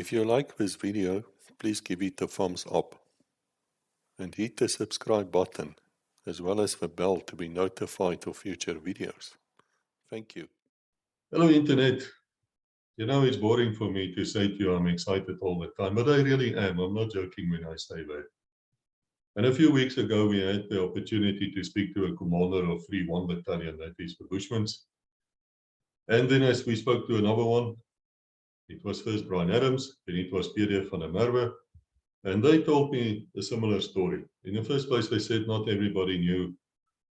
If you like this video, please give it a thumbs up and hit the subscribe button as well as the bell to be notified of future videos. Thank you. Hello Internet. You know, it's boring for me to say to you I'm excited all the time, but I really am. I'm not joking when I say that. And a few weeks ago, we had the opportunity to speak to a commander of 3-1 Battalion, that is the Bushmen. And then as we spoke to another one, it was first Brian Adams, then it was PDF van der Merwe, and they told me a similar story. In the first place, they said not everybody knew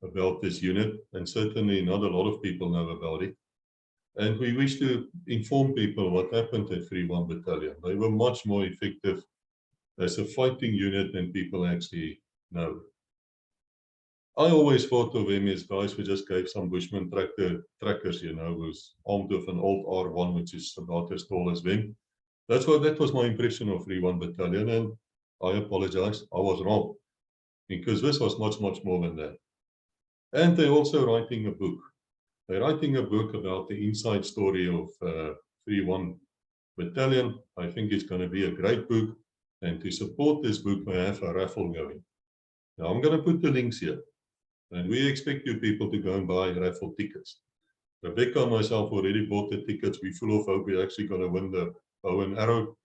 about this unit, and certainly not a lot of people know about it. And we wish to inform people what happened at 3-1 Battalion. They were much more effective as a fighting unit than people actually know. I always thought of them as guys who just gave some Bushman trackers, you know, who's armed with an old R1, which is about as tall as them. That was my impression of 3-1 Battalion, and I apologize, I was wrong, because this was much, much more than that. And they're also writing a book. They're writing a book about the inside story of 3-1 Battalion. I think it's going to be a great book, and to support this book, we have a raffle going. Now, I'm going to put the links here. And we expect you people to go and buy raffle tickets. Rebecca and myself already bought the tickets. We're full of hope we're actually going to win the bow and arrow.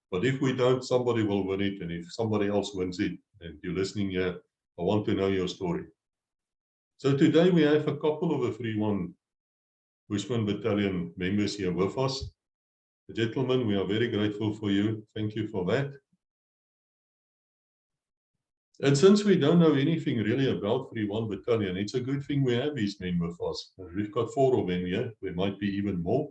But if we don't, somebody will win it. And if somebody else wins it, and you're listening here, I want to know your story. So today we have a couple of the 3-1 Bushman Battalion members here with us. Gentlemen, we are very grateful for you. Thank you for that. And since we don't know anything really about 3-1 Battalion, it's a good thing we have these men with us. We've got 4 of them here. There might be even more.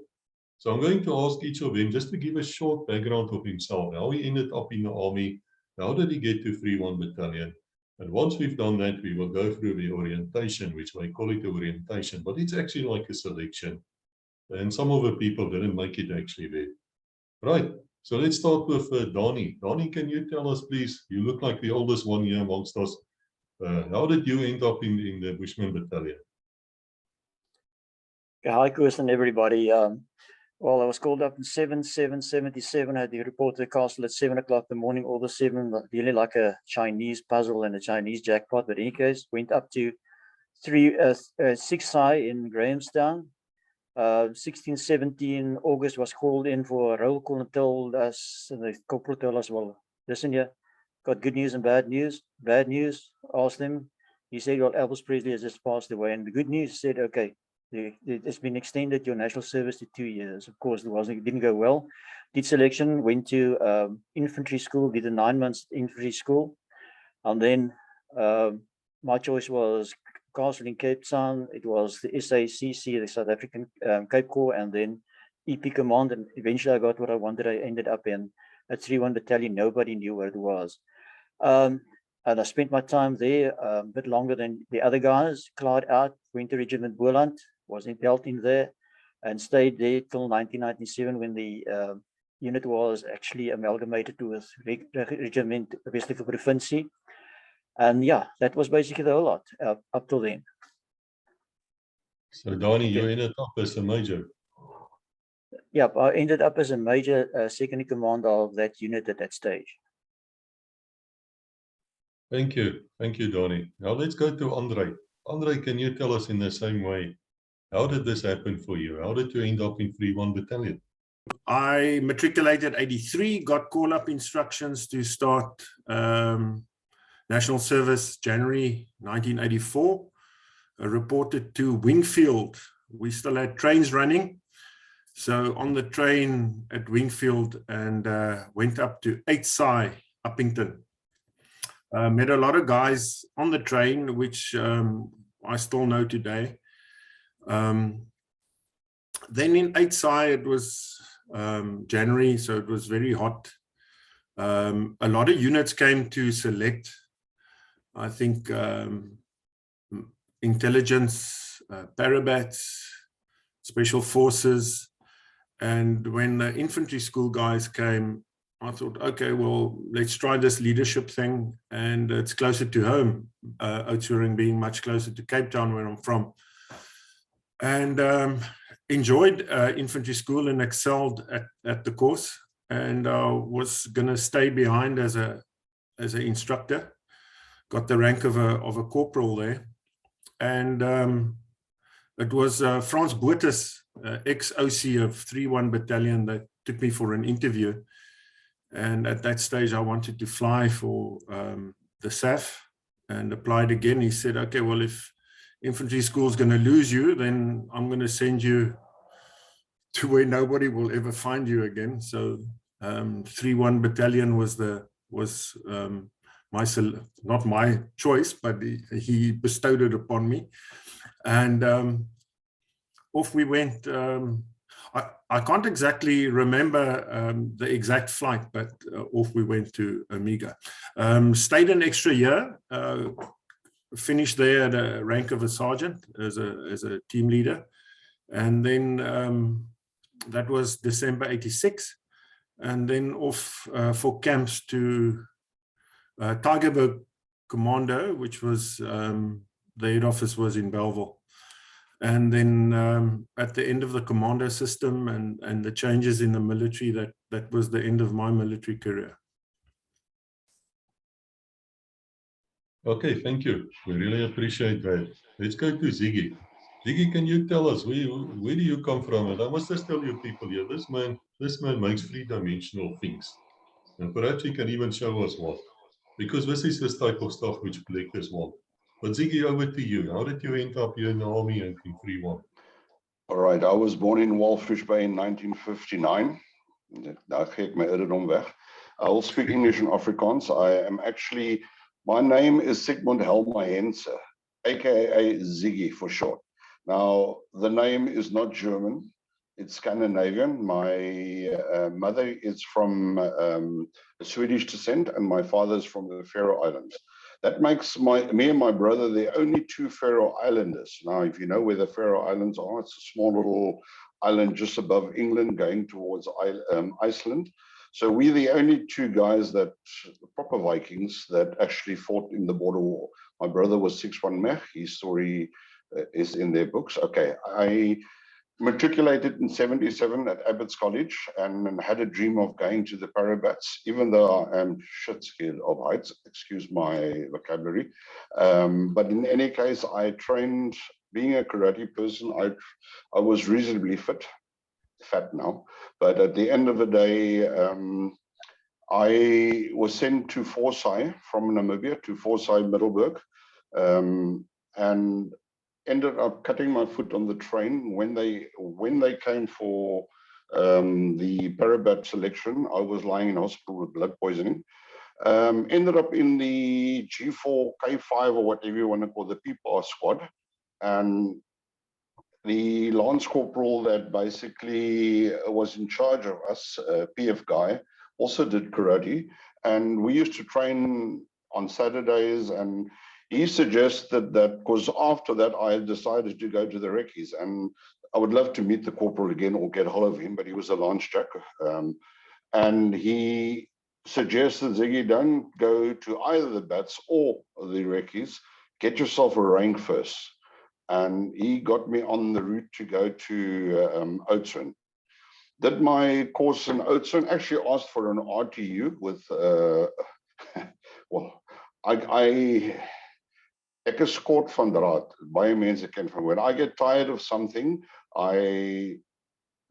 So I'm going to ask each of them just to give a short background of himself, how he ended up in the army, how did he get to 3-1 Battalion. And once we've done that, we will go through the orientation, which we call it the orientation, but it's actually like a selection. And some of the people didn't make it actually there. Right. So let's start with Donnie. Donnie, can you tell us, please? You look like the oldest one here amongst us. How did you end up in the Bushman Battalion? Hi, Chris and everybody. Well, I was called up in 7/7/77. I had to report to the castle at 7 o'clock in the morning. All the 7, really like a Chinese puzzle and a Chinese jackpot. But in any case, went up to 6I in Grahamstown. 16, 17 August was called in for a roll call and told us, and the corporal told us, well, listen here, got good news and bad news. Bad news, asked him. He said, well, Elvis Presley has just passed away. And the good news said, okay, it's been extended your national service to 2 years. Of course, it didn't go well. Did selection, went to infantry school, did a 9 months infantry school. And then my choice was Castle in Cape Town. It was the SACC, the South African Cape Corps, and then EP Command. And eventually I got what I wanted. I ended up in a 3-1 Battalion. Nobody knew where it was. And I spent my time there a bit longer than the other guys. Cloud out, went to Regiment Boland, was dealt in there, and stayed there till 1997 when the unit was actually amalgamated with Regiment Westelike Provinsie. And yeah, that was basically the whole lot up till then. So Donnie, you ended up as a major. Yeah, I ended up as a major, second in command of that unit at that stage. Thank you, Donnie. Now let's go to Andre. Andre, can you tell us in the same way, how did this happen for you? How did you end up in 3-1 Battalion? I matriculated 83, got call-up instructions to start national service January 1984. I reported to Wingfield. We still had trains running. So on the train at Wingfield and went up to 8SI, Uppington. Met a lot of guys on the train, which I still know today. Then in 8SI, it was January, so it was very hot. A lot of units came to select. I think intelligence, parabats, special forces. And when the infantry school guys came, I thought, okay, well, let's try this leadership thing. And it's closer to home, Oudtshoorn being much closer to Cape Town, where I'm from. And enjoyed infantry school and excelled at the course. and was going to stay behind as an instructor. Got the rank of a corporal there. And it was Frans Botha, ex-OC of 3-1 Battalion, that took me for an interview. And at that stage, I wanted to fly for the SAF and applied again. He said, okay, well, if infantry school is going to lose you, then I'm going to send you to where nobody will ever find you again. So 3-1 Battalion was not my choice, but he bestowed it upon me. And off we went. I can't exactly remember the exact flight, but off we went to Omega. Stayed an extra year, finished there at a rank of a sergeant as a team leader. And then that was December 86. And then off for camps to Tygerberg Commando, which was the head office was in Bellville. And then at the end of the commando system and the changes in the military, that was the end of my military career. Okay, thank you. We really appreciate that. Let's go to Ziggy. Ziggy, can you tell us where do you come from? And I must just tell you people here, this man makes three-dimensional things. And perhaps he can even show us what. Because this is this type of stuff which collectors want. But Ziggy, over to you. How did you end up here in the army and in 3-1? All right, I was born in Walfish Bay in 1959. Daar gee ek my ouderdom weg. I will speak English and Afrikaans. My name is Sigmund Helmer Hense, aka Ziggy for short. Now, the name is not German, it's Scandinavian. My mother is from Swedish descent and my father is from the Faroe Islands. That makes me and my brother the only two Faroe Islanders. Now, if you know where the Faroe Islands are, it's a small little island just above England going towards Iceland. So we're the only two guys proper Vikings, that actually fought in the border war. My brother was 6-1 Mech. His story is in their books. Okay, I matriculated in 77 at Abbott's College and had a dream of going to the Parabats, even though I am shit scared of heights, excuse my vocabulary. But in any case, I trained, being a karate person, I was reasonably fat now, but at the end of the day, I was sent to Forsay from Namibia to Forsay Middelburg, and ended up cutting my foot on the train when they came for the Parabat selection. I was lying in hospital with blood poisoning. Ended up in the G4, K5, or whatever you want to call the PPAR squad, and the Lance Corporal that basically was in charge of us, PF guy, also did karate. And we used to train on Saturdays, and he suggested that, because after that I decided to go to the recce's, and I would love to meet the corporal again or get hold of him, but he was a Lance Jack. And he suggested, Ziggy, don't go to either the Bats or the recce's, get yourself a rank first. And he got me on the route to go to Oudtshoorn. Did my course in Oudtshoorn, actually asked for an RTU with, well, ek is kort van draad. Baie mense ken van when I get tired of something, I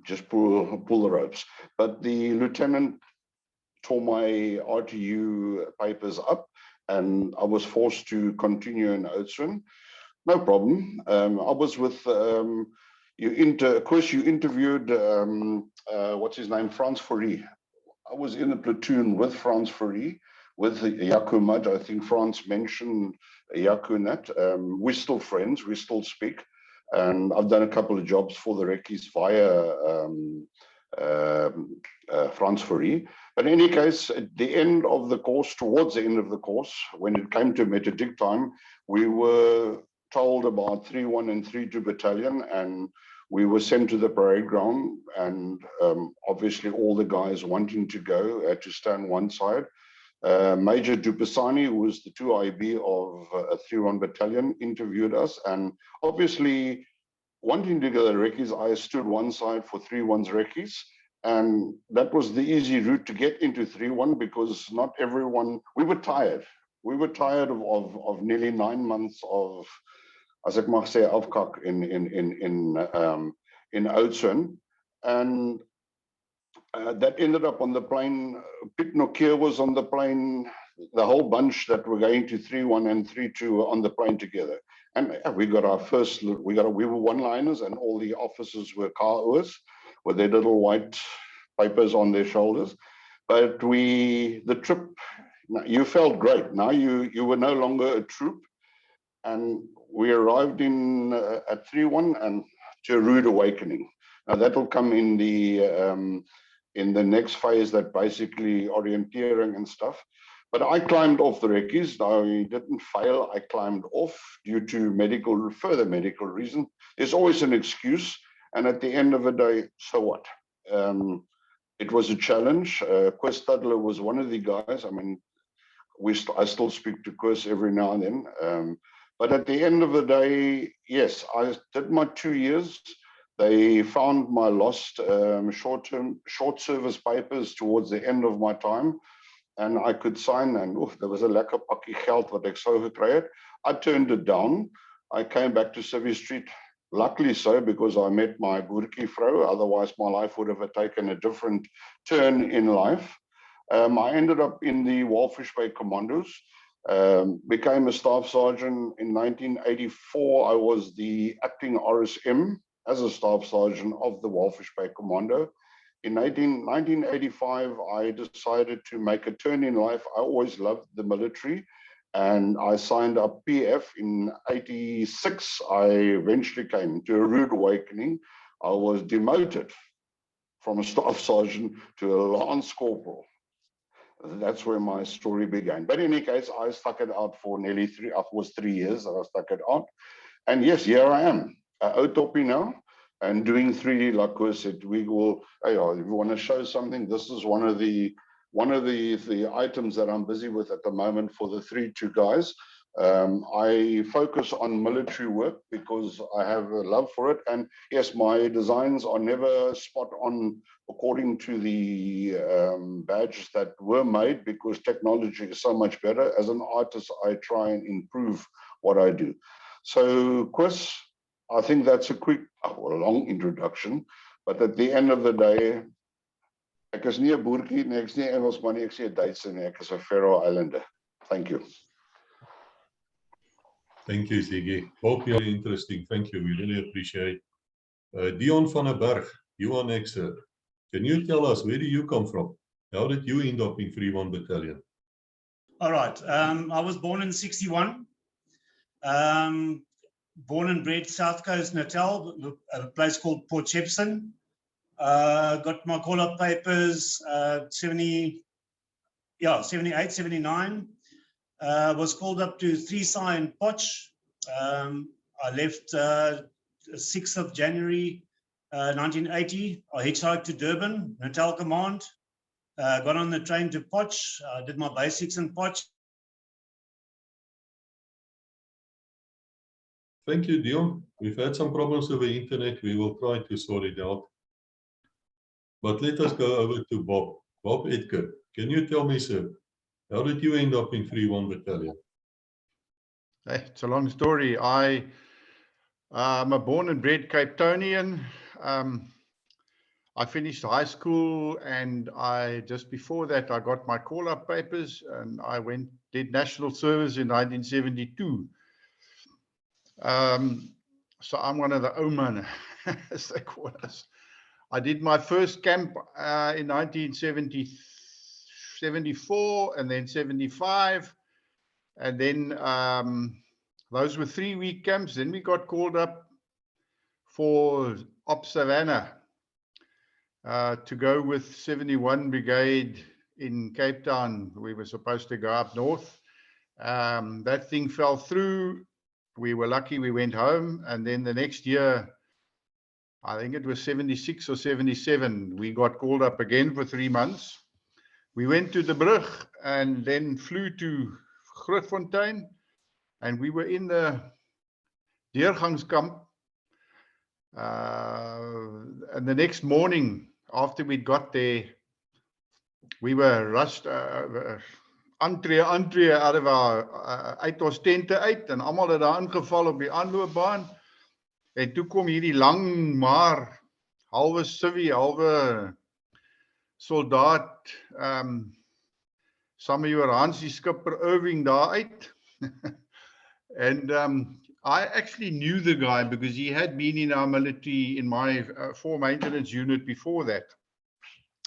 just pull the ropes. But the lieutenant tore my RTU papers up, and I was forced to continue in Oudtshoorn. No problem. I was with, of course, you interviewed, what's his name, Frans Fourie. I was in a platoon with Frans Fourie, with Jaco Mud. I think Frans mentioned Jaco Nat. We're still friends, we still speak. And I've done a couple of jobs for the recce's via Frans Fourie. But in any case, at the end of the course, towards the end of the course, when it came to metatic time, we were told about 3-1 and 3-2 battalion, and we were sent to the parade ground, and obviously all the guys wanting to go had to stand one side. Major Dupasani, who was the 2IB of a 3-1 battalion, interviewed us, and obviously wanting to go to the recce's, I stood one side for 3-1's recce's, And that was the easy route to get into 3-1 because not everyone, we were tired. We were tired of nearly 9 months of, as ek mag sê, afkak in Oudtshoorn. And that ended up on the plane. Piet Nokia was on the plane. The whole bunch that were going to 3-1 and 3-2 were on the plane together. And we got our first, we were one-liners, and all the officers were car-oers with their little white papers on their shoulders. But the trip, you felt great. Now you were no longer a troop. And we arrived at 3-1 and to a rude awakening. Now that'll come in the next phase, that basically orienteering and stuff. But I climbed off the recce's. I didn't fail. I climbed off due to further medical reason. There's always an excuse. And at the end of the day, so what? It was a challenge. Chris Studler was one of the guys. I mean, I still speak to Chris every now and then. But at the end of the day, yes, I did my 2 years. They found my lost short service papers towards the end of my time. And I could sign, and there was a lekker pakkie geld wat ek sou gekry het. I turned it down. I came back to Civvy Street, luckily so, because I met my boertjie vrou. Otherwise, my life would have taken a different turn in life. I ended up in the Walfish Bay Commandos, became a staff sergeant in 1984. I was the acting RSM as a staff sergeant of the Walfish Bay Commando. In 1985, I decided to make a turn in life. I always loved the military, and I signed up PF in 86. I eventually came to a rude awakening. I was demoted from a staff sergeant to a lance corporal. That's where my story began. But in any case, I stuck it out for nearly 3 years that I stuck it out. And yes, here I am, out toppie now. And doing 3D, like I said, we will. If you want to show something, this is one of the items that I'm busy with at the moment for the 3-2 guys. I focus on military work because I have a love for it. And yes, my designs are never spot on according to the badges that were made, because technology is so much better. As an artist, I try and improve what I do. So, Chris, I think that's a quick, long introduction, but at the end of the day, ek is nie 'n boertjie nie, ek is nie Engelsman nie, ek is nie 'n Duitser nie, ek is 'n Faroe Islander. Thank you. Thank you, Ziggy. Both very interesting. Thank you. We really appreciate. Dion van der Berg, you are next, sir. Can you tell us, where do you come from? How did you end up in 3-1 Battalion? All right. I was born in 61. Born and bred South Coast, Natal, a place called Port Shepstone. Got my call-up papers, 78, 79. Was called up to 3SI in Potch. I left 6th of January 1980. I hitchhiked to Durban, Natal Command. Got on the train to Potch. Did my basics in Potch. Thank you, Dion. We've had some problems with the internet. We will try to sort it out. But let us go over to Bob. Bob Edgar, can you tell me, sir, how did you end up in 3-1 Battalion? It's a long story. I'm a born and bred Cape Townian. I finished high school, and just before that, I got my call-up papers, and I did national service in 1972. So I'm one of the Oman, as they call us. I did my first camp in 1974 and then 75. And then those were 3-week camps. Then we got called up for Op Savannah to go with 71 Brigade in Cape Town. We were supposed to go up north. That thing fell through. We were lucky we went home, and then the next year, I think it was 76 or 77, we got called up again for 3 months. We went to the Brug and then flew to Grootfontein, and we were in the Deurgangskamp. And the next morning, after we'd got there, we were rushed, entree out of our, uit ons tente uit, en almal het daar ingeval op die aanloopbaan, en toe kom hierdie lang, maar halwe civvy, halwe soldaat, Samuel Hansie skipper Irving daar uit. And I actually knew the guy because he had been in our military, in my 4 maintenance unit before that.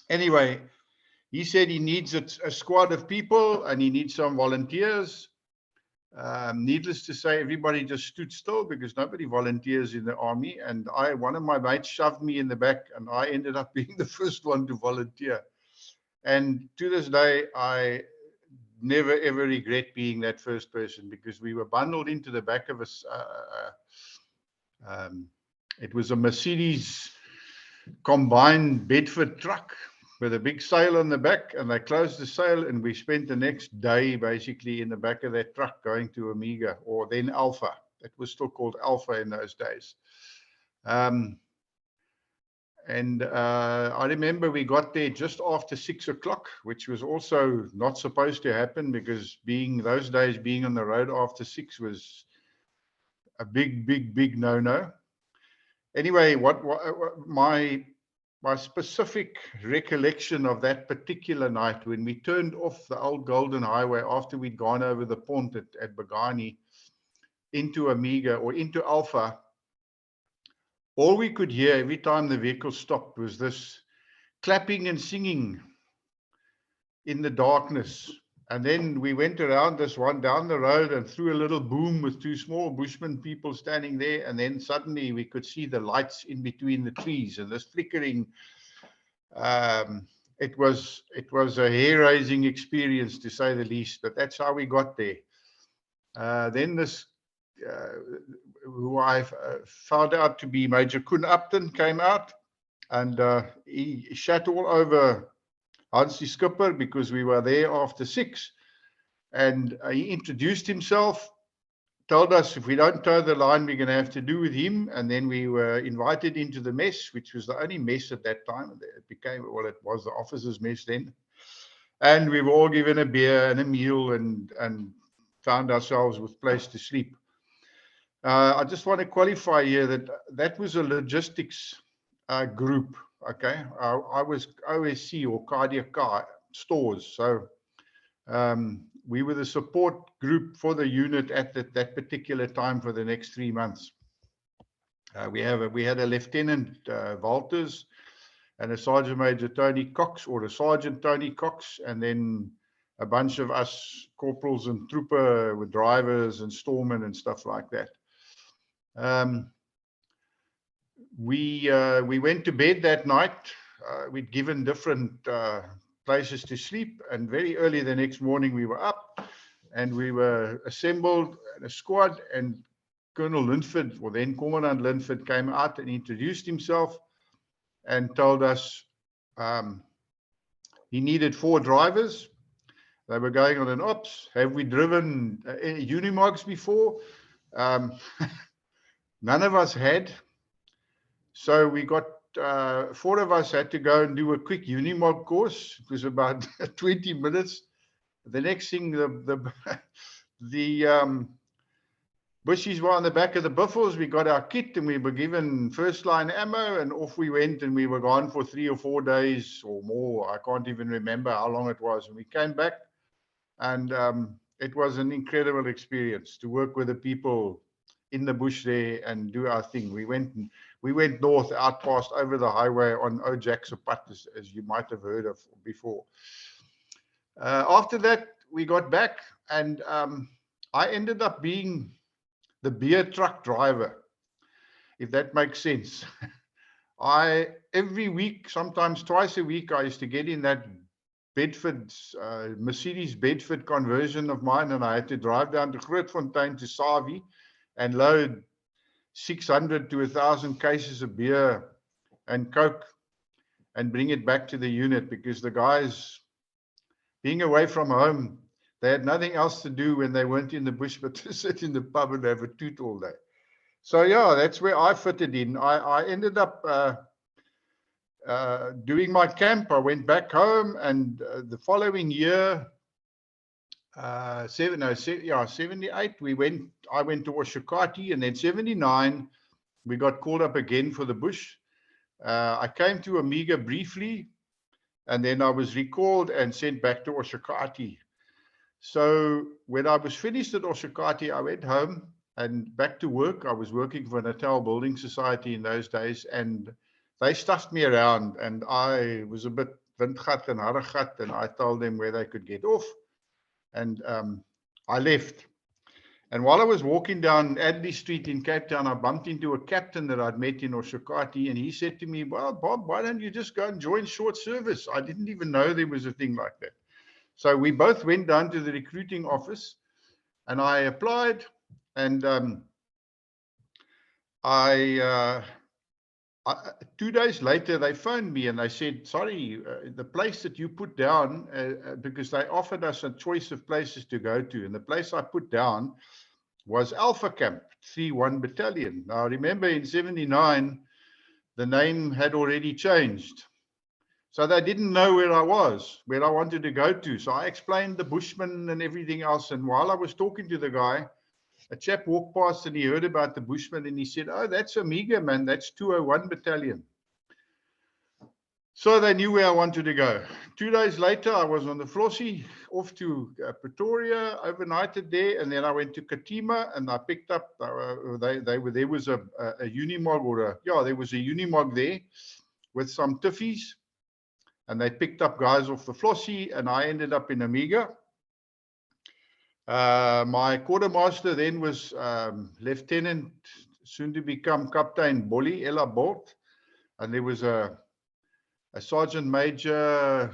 Anyway, he said he needs a squad of people and he needs some volunteers. Needless to say, everybody just stood still because nobody volunteers in the army. And one of my mates shoved me in the back, and I ended up being the first one to volunteer. And to this day, I never ever regret being that first person, because we were bundled into the back of it was a Mercedes combined Bedford truck with a big sail on the back, and they closed the sail, and we spent the next day basically in the back of that truck going to Omega, or then Alpha. It was still called Alpha in those days. And I remember we got there just after 6 o'clock, which was also not supposed to happen, because those days being on the road after 6 was a big no-no. Anyway, what my specific recollection of that particular night, when we turned off the old Golden Highway after we'd gone over the pond at Bagani into Omega or into Alpha, all we could hear every time the vehicle stopped was this clapping and singing in the darkness. And then we went around this one down the road and through a little boom with 2 small Bushmen people standing there. And then suddenly we could see the lights in between the trees and this flickering. It was a hair-raising experience, to say the least, but that's how we got there. Then this, who I found out to be Major Koen Upton, came out, and he shat all over Hansie skipper because we were there after 6, and he introduced himself, told us if we don't toe the line, we're going to have to do with him. And then we were invited into the mess, which was the only mess at that time. It became, well, it was the officers' mess then. And we were all given a beer and a meal, and found ourselves with place to sleep. I just want to qualify here that that was a logistics group. Okay, I was OSC, or cardiac stores. So we were the support group for the unit at that particular time for the next 3 months. We had a Lieutenant Walters and a Sergeant Major Tony Cox, or a Sergeant Tony Cox, and then a bunch of us corporals and trooper with drivers and storemen and stuff like that. We went to bed that night. We'd given different places to sleep, and very early the next morning we were up and we were assembled in a squad, and Colonel Linford, or then Commandant Linford, came out and introduced himself and told us he needed 4 drivers. They were going on an ops. Have we driven Unimogs before? None of us had. So we got 4 of us had to go and do a quick Unimog course. It was about 20 minutes. The next thing, the bushies were on the back of the buffels. We got our kit and we were given first line ammo, and off we went, and we were gone for 3 or 4 days or more. I can't even remember how long it was. And we came back, and it was an incredible experience to work with the people in the bush there and do our thing. We went north, out past over the highway on Ojaksapat, as you might have heard of before. After that, we got back, and I ended up being the beer truck driver, if that makes sense. Every week, sometimes twice a week, I used to get in that Bedford, Mercedes Bedford conversion of mine, and I had to drive down to Grootfontein to Savi and load 600 to 1,000 cases of beer and Coke and bring it back to the unit, because the guys, being away from home, they had nothing else to do when they weren't in the bush but to sit in the pub and have a toot all day. So yeah, that's where I fitted in. I ended up doing my camp, I went back home, and the following year, 78, I went to Oshakati, and then 79, we got called up again for the bush. I came to Omega briefly, and then I was recalled and sent back to Oshakati. So when I was finished at Oshakati, I went home and back to work. I was working for Natal Building Society in those days, and they stuffed me around, and I was a bit windgat and harregat, and I told them where they could get off, and I left. And while I was walking down Adley Street in Cape Town, I bumped into a captain that I'd met in Oshakati, and he said to me, "Well, Bob, why don't you just go and join short service?" I didn't even know there was a thing like that. So we both went down to the recruiting office, and I applied, and 2 days later, they phoned me and they said, "Sorry, the place that you put down," because they offered us a choice of places to go to, and the place I put down was Alpha Camp 3-1 Battalion. Now, remember in 79, the name had already changed. So they didn't know where I was, where I wanted to go to. So I explained the Bushmen and everything else. And while I was talking to the guy, a chap walked past and he heard about the Bushmen, and he said, "Oh, that's Omega, man. That's 201 Battalion." So they knew where I wanted to go. 2 days later, I was on the Flossie off to Pretoria, overnighted there, and then I went to Katima, and I picked up, there was a Unimog, there was a Unimog there with some Tiffies, and they picked up guys off the Flossie, and I ended up in Omega. My quartermaster then was Lieutenant, soon to become Captain Bolly Ella Bolt, and there was a Sergeant Major,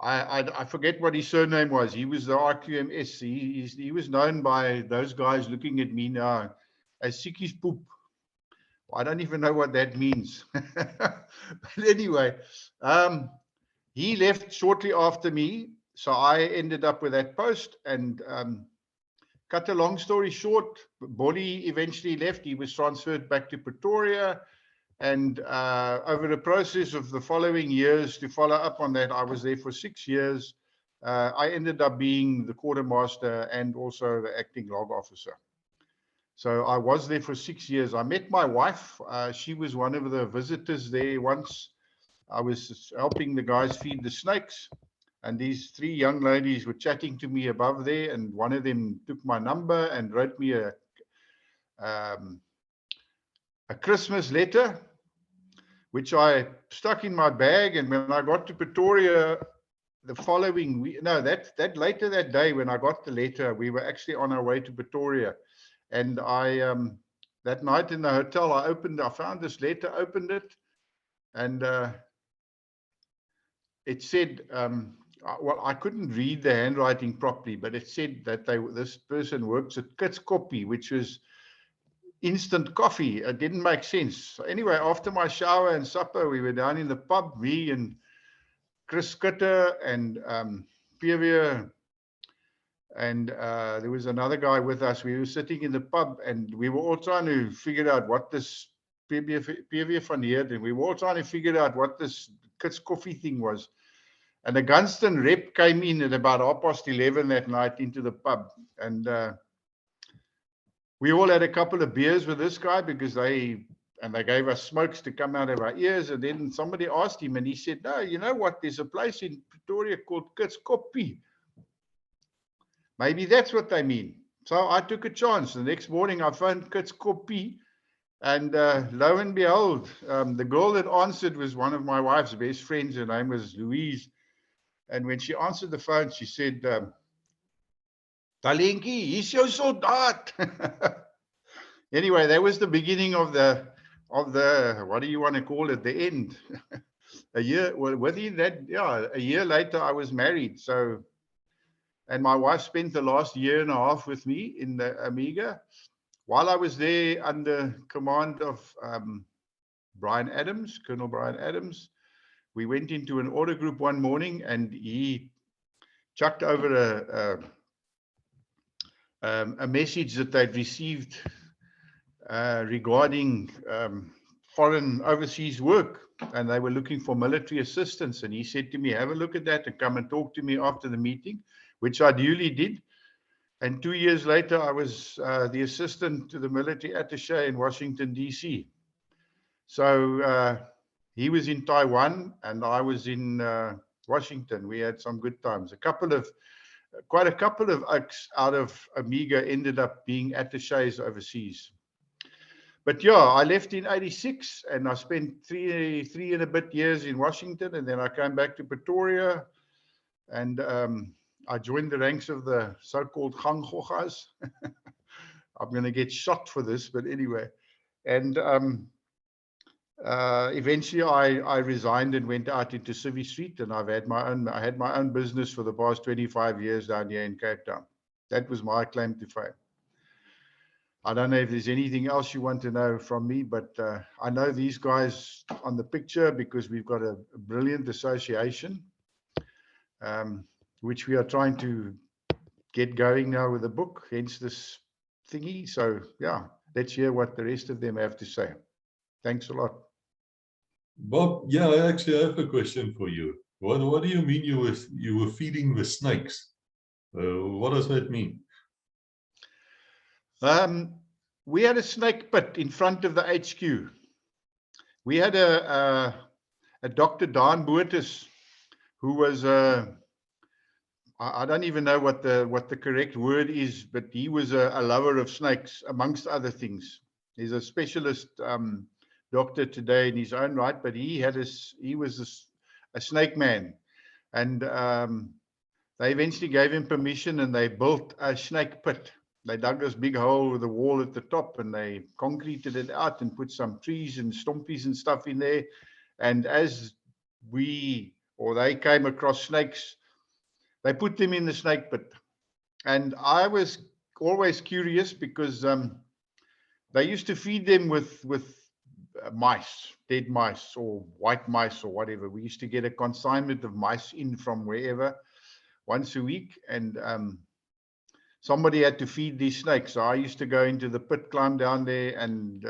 I forget what his surname was. He was the RQMS. He was known by those guys looking at me now as Sikki's Poop. I don't even know what that means. But anyway, he left shortly after me, so I ended up with that post. And cut a long story short, Bolly eventually left. He was transferred back to Pretoria. And over the process of the following years, to follow up on that, I was there for 6 years. I ended up being the quartermaster and also the acting log officer. So I was there for 6 years. I met my wife. She was one of the visitors there once. I was helping the guys feed the snakes, and these 3 young ladies were chatting to me above there, and one of them took my number and wrote me a Christmas letter, which I stuck in my bag. And when I got to Pretoria the following week, no, that later that day when I got the letter, we were actually on our way to Pretoria. And I, that night in the hotel, I found this letter, opened it, and it said, well, I couldn't read the handwriting properly, but it said that this person works at Kits Koppie, which was instant coffee. It didn't make sense. So anyway, after my shower and supper, we were down in the pub, me and Chris Skutter and PV, and there was another guy with us. We were sitting in the pub, and we were all trying to figure out what this PV van Heerd, and we were all trying to figure out what this Kits Coffee thing was. And the Gunston rep came in at about 11:30 that night into the pub, and we all had a couple of beers with this guy because they gave us smokes to come out of our ears. And then somebody asked him, and he said, "No, you know what? There's a place in Pretoria called Kits Koppie. Maybe that's what they mean." So I took a chance. The next morning, I phoned Kits Koppie, and lo and behold, the girl that answered was one of my wife's best friends. Her name was Louise. And when she answered the phone, she said, "Talenki, hier's jou soldaat." Anyway, that was the beginning of the what do you want to call it, the end. A year, well, within that, yeah, a year later, I was married. So, and my wife spent the last year and a half with me in the Omega. While I was there under command of Brian Adams, Colonel Brian Adams, we went into an order group one morning, and he chucked over a message that they'd received regarding foreign overseas work, and they were looking for military assistance. And he said to me, have a look at that and come and talk to me after the meeting, which I duly did. And 2 years later, I was the assistant to the military attaché in Washington, D.C. So he was in Taiwan and I was in Washington. We had some good times. Quite a couple of oaks out of Amiga ended up being attachés overseas. But yeah, I left in 86 and I spent three and a bit years in Washington, and then I came back to Pretoria and I joined the ranks of the so-called Ganggogas. I'm going to get shot for this, but anyway. And eventually I resigned and went out into Civvy Street, and I had my own business for the past 25 years down here in Cape Town. That was my claim to fame. I don't know if there's anything else you want to know from me, but I know these guys on the picture because we've got a brilliant association, which we are trying to get going now with the book, hence this thingy. So yeah, let's hear what the rest of them have to say. Thanks a lot. Bob, yeah, I actually have a question for you. What do you mean you were feeding the snakes? What does that mean? We had a snake pit in front of the HQ. We had a Dr. Daan Bootes, who was I don't even know what the correct word is, but he was a lover of snakes, amongst other things. He's a specialist doctor today in his own right, but he was a snake man, and they eventually gave him permission, and they built a snake pit. They dug this big hole with a wall at the top, and they concreted it out and put some trees and stumpies and stuff in there. And as they came across snakes, they put them in the snake pit. And I was always curious because they used to feed them with mice, dead mice or white mice or whatever. We used to get a consignment of mice in from wherever once a week, and somebody had to feed these snakes. So I used to go into the pit, climb down there and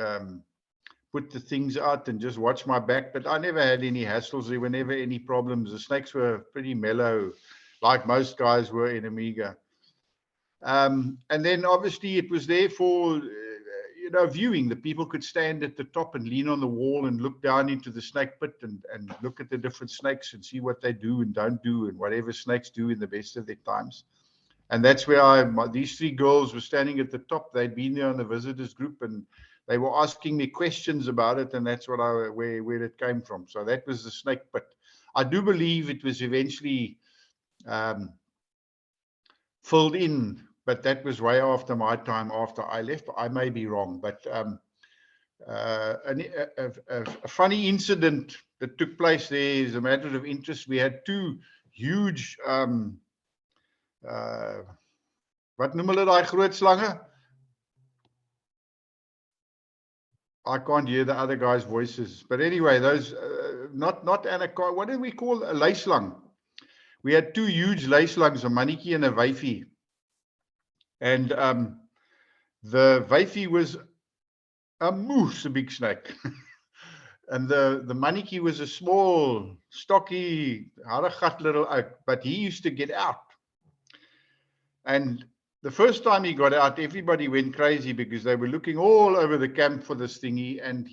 put the things out and just watch my back. But I never had any hassles. There were never any problems. The snakes were pretty mellow, like most guys were in Amiga. And then obviously it was there for, viewing. The people could stand at the top and lean on the wall and look down into the snake pit and look at the different snakes and see what they do and don't do and whatever snakes do in the best of their times. And that's where these three girls were standing at the top. They'd been there on the visitors group and they were asking me questions about it. And that's where it came from. So that was the snake pit. I do believe it was eventually filled in, but that was way after my time, after I left. I may be wrong, but a funny incident that took place there is a matter of interest. We had two huge wat noem hulle daai groot slange? I can't hear the other guys' voices. But anyway, those, not anaconda, what do we call a leislang? We had two huge leislangs, a mannetjie and a wyfie. And the wyfie was a moose, a big snake. And the mannetjie was a small, stocky, harregat little oak, but he used to get out. And the first time he got out, everybody went crazy because they were looking all over the camp for this thingy. And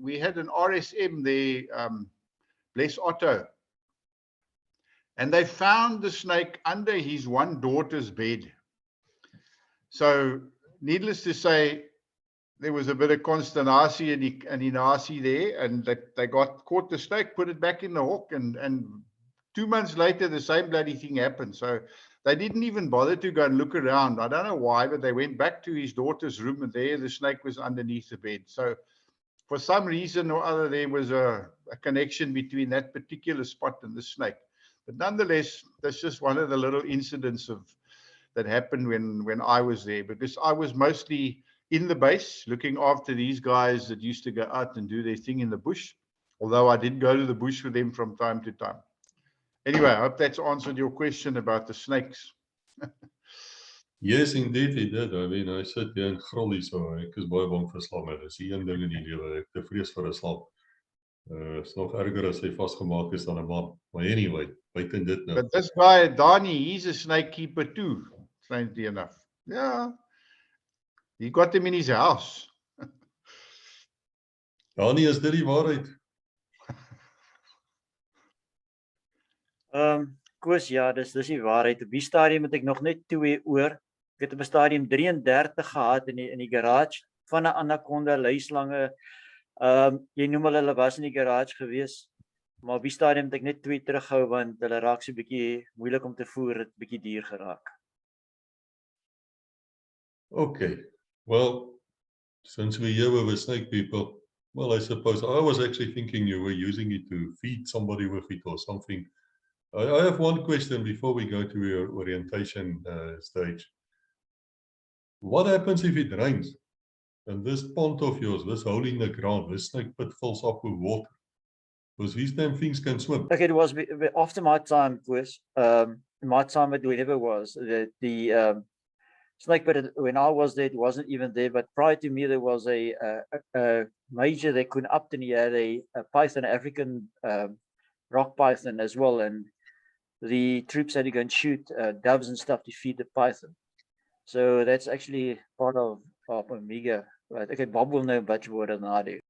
we had an RSM there, Bless Otto. And they found the snake under his one daughter's bed. So needless to say, there was a bit of consternation and inasi there, and they caught the snake, put it back in the hook, and 2 months later, the same bloody thing happened. So they didn't even bother to go and look around. I don't know why, but they went back to his daughter's room, and there the snake was underneath the bed. So for some reason or other, there was a connection between that particular spot and the snake. But nonetheless, that's just one of the little incidents that happened when I was there, because I was mostly in the base looking after these guys that used to go out and do their thing in the bush, although I did go to the bush with them from time to time. Anyway, I hope that's answered your question about the snakes. Yes, indeed he did. I mean, I sit hier in grollie so, ek is baie bang vir slange. Dis die een ding in die lewe. Ek het 'n vrees vir 'n slang. Is nog erger as hy vasgemaak is aan 'n man. Maar anyway, buiten dit nou. But this guy, Donnie, he's a snake keeper too, strangely enough. Yeah. He got him in his house. Dani, is dit die waarheid? Koos, ja, dis die waarheid. Op die stadium het ek nog net 2 oor. Ek het op 'n stadium 33 gehad in die garage van 'n anaconda luislange. Jy noem hulle was in die garage gewees. Maar op die stadium het ek net 2 terughou want hulle raak so 'n bietjie moeilik om te voer, het bietjie duur geraak. Okay. Well, since we're here with snake people, well, I suppose I was actually thinking you were using it to feed somebody with it or something. I have one question before we go to your orientation stage. What happens if it rains? And this pond of yours, this hole in the ground, this snake pit fills up with water. Because these damn things can swim. Okay, it was after my time, Koos. My time at whenever was the snake pit when I was there, it wasn't even there. But prior to me, there was a major that couldn't up and he had a python, African rock python as well, and the troops had to go and shoot doves and stuff to feed the python. So that's actually part of Omega. Right? Okay, Bob will know much more than I do.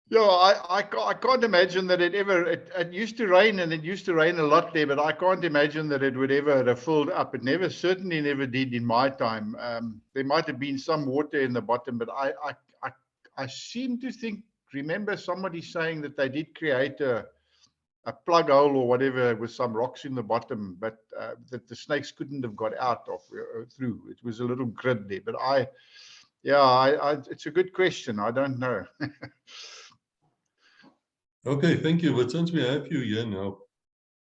Yeah, I can't imagine that it used to rain, and it used to rain a lot there, but I can't imagine that it would ever have filled up. It certainly never did in my time. There might have been some water in the bottom, but I seem to remember somebody saying that they did create a plug hole or whatever with some rocks in the bottom, but that the snakes couldn't have got out of through. It was a little grid there, but it's a good question. I don't know. Okay, thank you. But since we have you here now,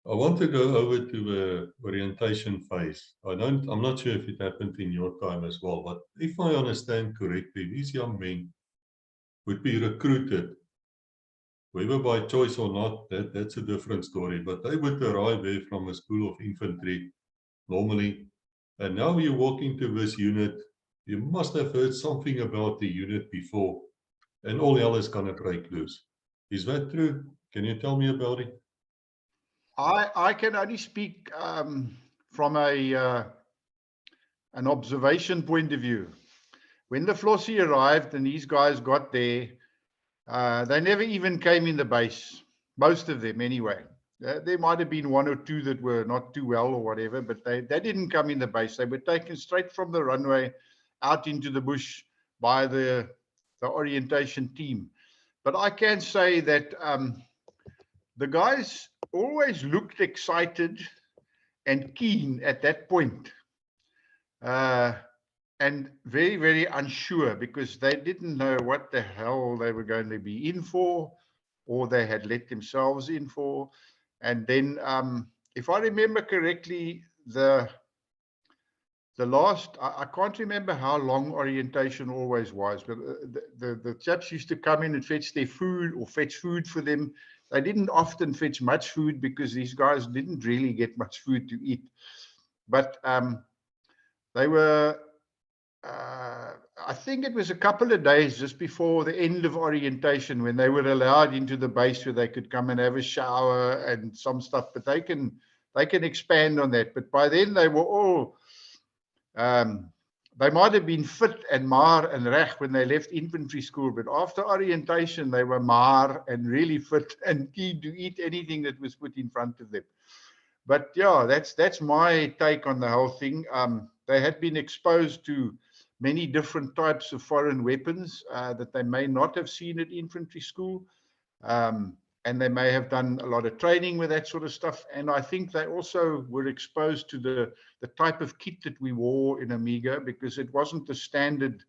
I want to go over to the orientation phase. I'm not sure if it happened in your time as well, but if I understand correctly, these young men would be recruited, whether by choice or not, that's a different story, but they would arrive there from a school of infantry normally, and now you walk into this unit, you must have heard something about the unit before, and all hell is going to break loose. Is that true? Can you tell me about it? I can only speak from an observation point of view. When the Flossie arrived and these guys got there, they never even came in the base. Most of them, anyway. There might have been 1 or 2 that were not too well or whatever, but they didn't come in the base. They were taken straight from the runway out into the bush by the orientation team. But I can say that the guys always looked excited and keen at that point, and very, very unsure because they didn't know what the hell they were going to be in for, or they had let themselves in for. And then, if I remember correctly, the last, I can't remember how long orientation always was, but the chaps used to come in and fetch their food or fetch food for them. They didn't often fetch much food because these guys didn't really get much food to eat. But they were, I think it was a couple of days just before the end of orientation when they were allowed into the base where they could come and have a shower and some stuff, but they can expand on that. But by then they were all, they might have been fit and maar and reg when they left infantry school, but after orientation they were maar and really fit and keen to eat anything that was put in front of them. But yeah, that's my take on the whole thing. They had been exposed to many different types of foreign weapons that they may not have seen at infantry school. And they may have done a lot of training with that sort of stuff. And I think they also were exposed to the type of kit that we wore in Amiga, because it wasn't the standard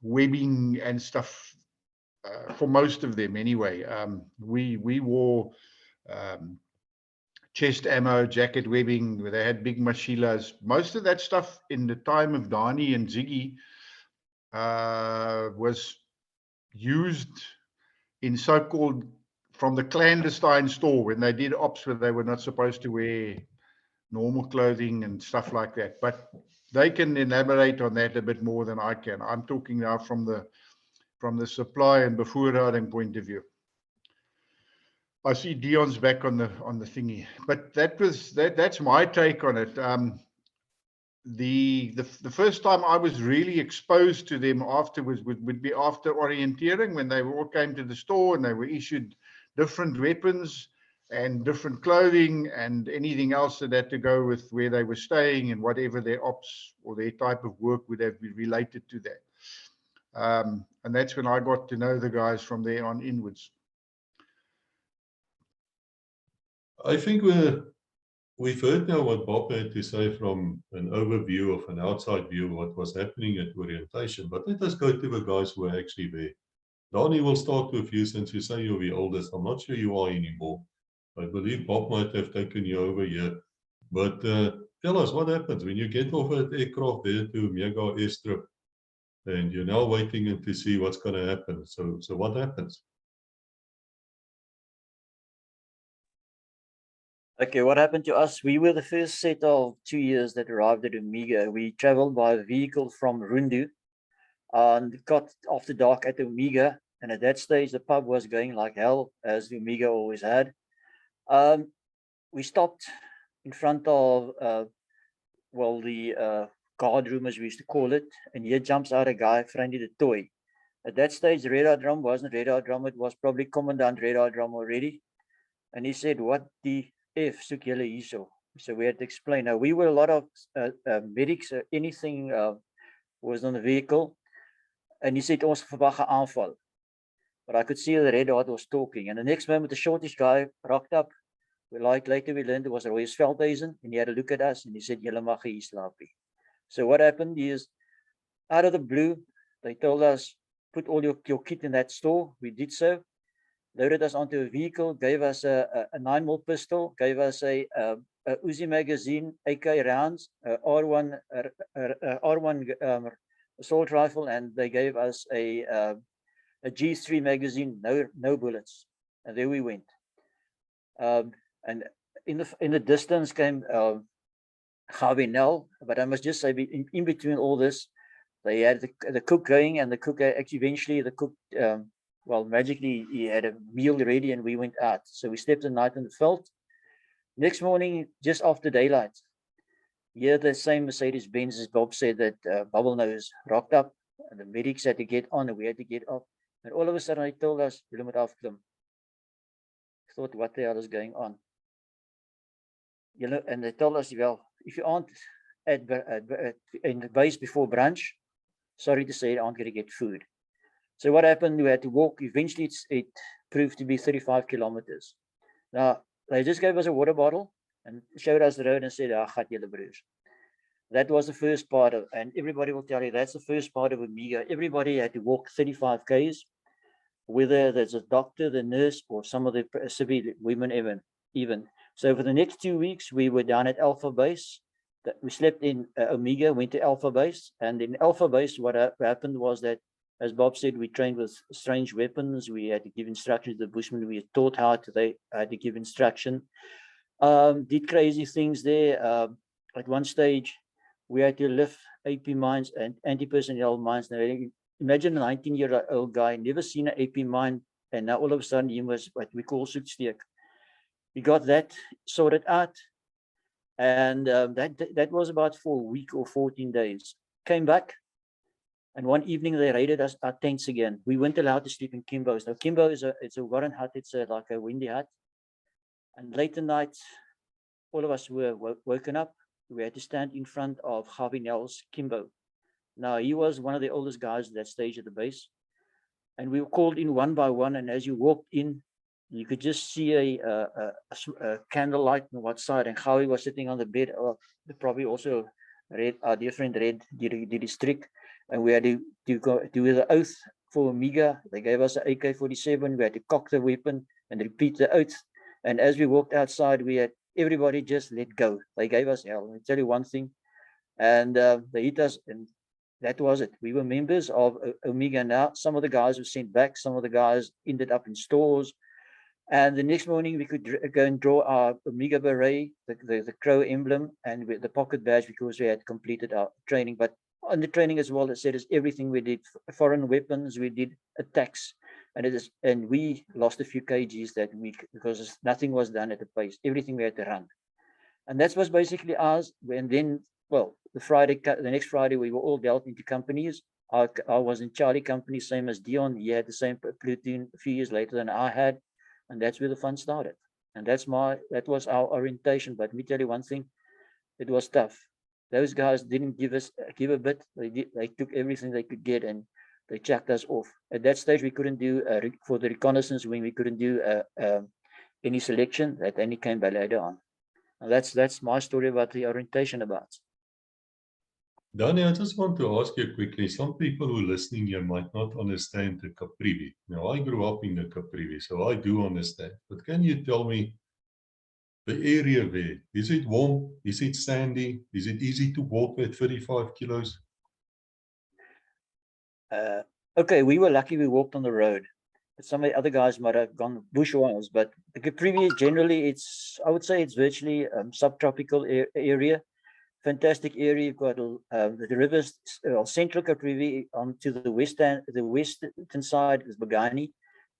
webbing and stuff for most of them anyway. We wore chest ammo, jacket webbing, where they had big machilas. Most of that stuff in the time of Dani and Ziggy was used in so-called, from the clandestine store when they did ops where they were not supposed to wear normal clothing and stuff like that. But they can elaborate on that a bit more than I can. I'm talking now from the supply and bevoorrading point of view. I see Dion's back on the thingy, but that's my take on it. The first time I was really exposed to them afterwards would be after orienteering, when they all came to the store and they were issued different weapons and different clothing and anything else that had to go with where they were staying and whatever their ops or their type of work would have been related to that. And that's when I got to know the guys from there on inwards. I think we've heard now what Bob had to say from an overview of an outside view of what was happening at orientation, but let us go to the guys who are actually there. Donnie, will start with you since you say you're the oldest. I'm not sure you are anymore. I believe Bob might have taken you over here. But tell us what happens when you get off at aircraft there to Mega Airstrip and you're now waiting to see what's going to happen. So what happens? Okay, what happened to us? We were the first set of 2 years that arrived at Omega. We traveled by vehicle from Rundu and got after dark at Omega. And at that stage, the pub was going like hell, as the Omega always had. We stopped in front of, the guard room, as we used to call it. And here jumps out a guy, Frankie the Toy. At that stage, the radar drum wasn't radar drum. It was probably Commandant radar drum already. And he said, "What the F soek julle hierso?" So we had to explain. Now, we were a lot of medics, anything was on the vehicle. And he said, "Ons verwag 'n aanval." But I could see the red dot was talking. And the next moment, the shortish guy rocked up. Later we learned it was Royce Veldhuizen, and he had a look at us and he said, "Julle mag hier slaap." So what happened is, out of the blue, they told us, "Put all your kit in that store." We did so. Loaded us onto a vehicle, gave us a 9mm pistol, gave us a Uzi magazine, AK rounds, R1 assault rifle, and they gave us a G3 magazine, no bullets, and there we went. And in the distance came Gavinel, but I must just say, in between all this, they had the cook going, and the cook actually eventually the cook. Magically, he had a meal ready and we went out. So we slept the night in the veld. Next morning, just after daylight, here the same Mercedes-Benz, as Bob said, that Bubble Nose rocked up, and the medics had to get on and we had to get off. And all of a sudden, they told us, "Julle moet afklim." I thought, what the hell is going on? And they told us, "Well, if you aren't in the base before brunch, sorry to say, you aren't going to get food." So what happened? We had to walk. Eventually, it proved to be 35 kilometers. Now, they just gave us a water bottle and showed us the road and said, "Gat julle broers." That was the first part of, and everybody will tell you that's the first part of Omega. Everybody had to walk 35 Ks, whether there's a doctor, the nurse, or some of the civil women even. So for the next 2 weeks, we were down at Alpha Base. We slept in Omega, went to Alpha Base, and in Alpha Base, what happened was that, as Bob said, we trained with strange weapons. We had to give instructions to the Bushmen. We were taught how they had to give instruction. Did crazy things there. At one stage, we had to lift AP mines and anti-personnel mines. Now, imagine a 19-year-old guy, never seen an AP mine, and now all of a sudden he was what we call soetsteek. We got that sorted out, and that was about for a week or 14 days. Came back. And one evening they raided us our tents again. We weren't allowed to sleep in Kimbo's. Now Kimbo is a warren hut. It's like a windy hut. And late at night, all of us were woken up. We had to stand in front of Gavinel's Kimbo. Now he was one of the oldest guys at that stage at the base, and we were called in one by one. And as you walked in, you could just see a candlelight on one side, and Gavi was sitting on the bed. Probably also our dear friend Red did his trick. And we had to go do the oath for Omega. They gave us an AK-47. We had to cock the weapon and repeat the oath. And as we walked outside, we had everybody just let go. They gave us hell. Let me tell you one thing. And they hit us, and that was it. We were members of Omega now. Some of the guys were sent back. Some of the guys ended up in stores. And the next morning we could go and draw our Omega beret, the crow emblem, and the pocket badge, because we had completed our training. But on the training as well, it said is everything we did, foreign weapons, we did attacks, and we lost a few kgs that week because nothing was done at the pace. Everything we had to run, and that was basically ours. And then, well, the next Friday, we were all dealt into companies. I was in Charlie company, same as Dion. He had the same platoon a few years later than I had. And that's where the fun started. And that was our orientation. But let me tell you one thing, it was tough. Those guys didn't give a bit. They took everything they could get and they chucked us off. At that stage, we couldn't do for the reconnaissance wing. We couldn't do any selection. That only came by later on. And that's my story about the orientation about. Danny, I just want to ask you quickly, some people who are listening here might not understand the Caprivi. Now, I grew up in the Caprivi, so I do understand. But can you tell me the area there? Is it warm? Is it sandy? Is it easy to walk at 35 kilos? Okay, we were lucky we walked on the road. Some of the other guys might have gone bushwise, but the Caprivi generally, I would say it's virtually subtropical area. Fantastic area. You've got the rivers, Central Caprivi onto the western side is Bagani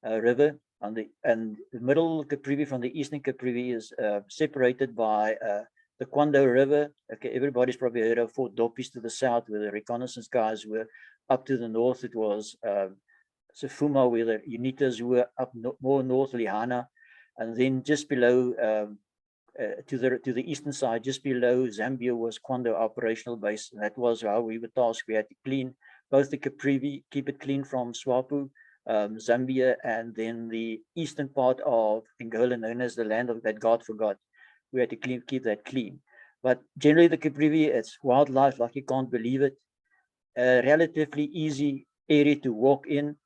River, and the middle Caprivi from the eastern Caprivi is separated by the Kwando River. Okay, everybody's probably heard of Fort Doppies to the south, where the reconnaissance guys were. Up to the north, it was Sefuma, where the UNITAs were up more north, Lihana, and then just below. To the eastern side, just below Zambia, was Kwando operational base. And that was how we were tasked. We had to clean both the Caprivi, keep it clean from Swapo, Zambia, and then the eastern part of Angola, known as the land of that God forgot. We had to keep that clean. But generally, the Caprivi, it's wildlife like you can't believe it. A relatively easy area to walk in,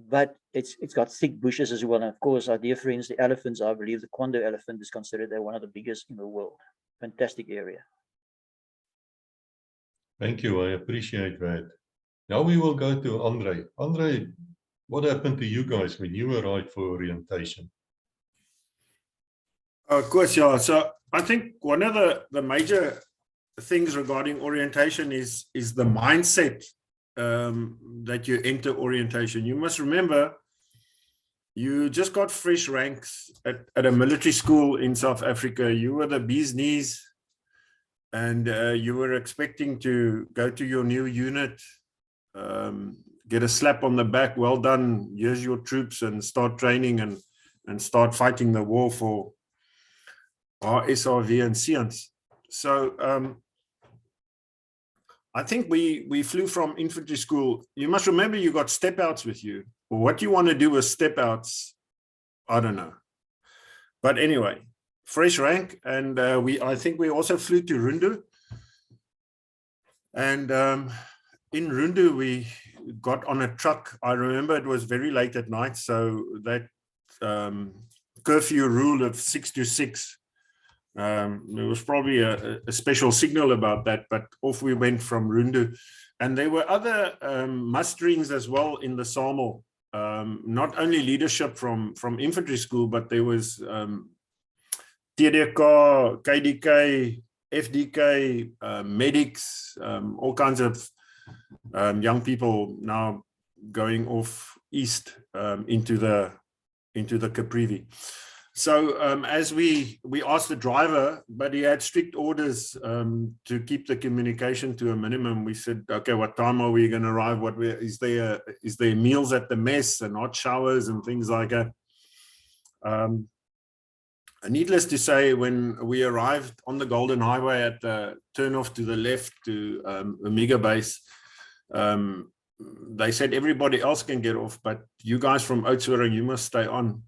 but it's got thick bushes as well. And of course, our dear friends, the elephants, I believe the Kwando elephant is considered one of the biggest in the world. Fantastic area. Thank you. I appreciate that. Now we will go to Andre. Andre, what happened to you guys when you arrived for orientation? Of course, yeah. So I think one of the major things regarding orientation is the mindset that you enter orientation. You must remember, you just got fresh ranks at a military school in South Africa. You were the bee's knees, and you were expecting to go to your new unit, get a slap on the back, well done, here's your troops, and start training and start fighting the war for our SRV and SEANS. So I think we flew from infantry school. You must remember you got step outs with you. What you want to do with step outs, I don't know. But anyway, fresh rank. And I think we also flew to Rundu. And in Rundu, we got on a truck. I remember it was very late at night. So that curfew rule of 6 to 6, there was probably a special signal about that, but off we went from Rundu. And there were other musterings as well in the SAML, not only leadership from infantry school, but there was TDK, KDK, FDK, medics, all kinds of young people now going off east into the Caprivi. So as we asked the driver, but he had strict orders to keep the communication to a minimum. We said, okay, what time are we going to arrive? Is there meals at the mess and hot showers and things like that? Needless to say, when we arrived on the Golden Highway at the turnoff to the left to Omega base, they said everybody else can get off, but you guys from Oudtshoorn, you must stay on.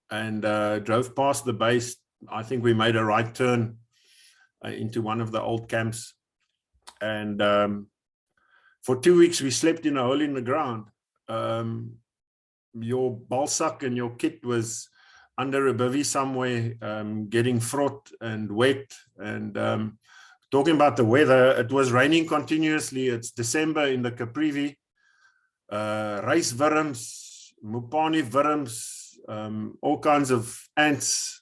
And drove past the base. I think we made a right turn into one of the old camps. And for 2 weeks, we slept in a hole in the ground. Your balsack and your kit was under a bivvy somewhere, getting fraught and wet. And talking about the weather, it was raining continuously. It's December in the Caprivi. Rice wurms, Mupani wurms, all kinds of ants.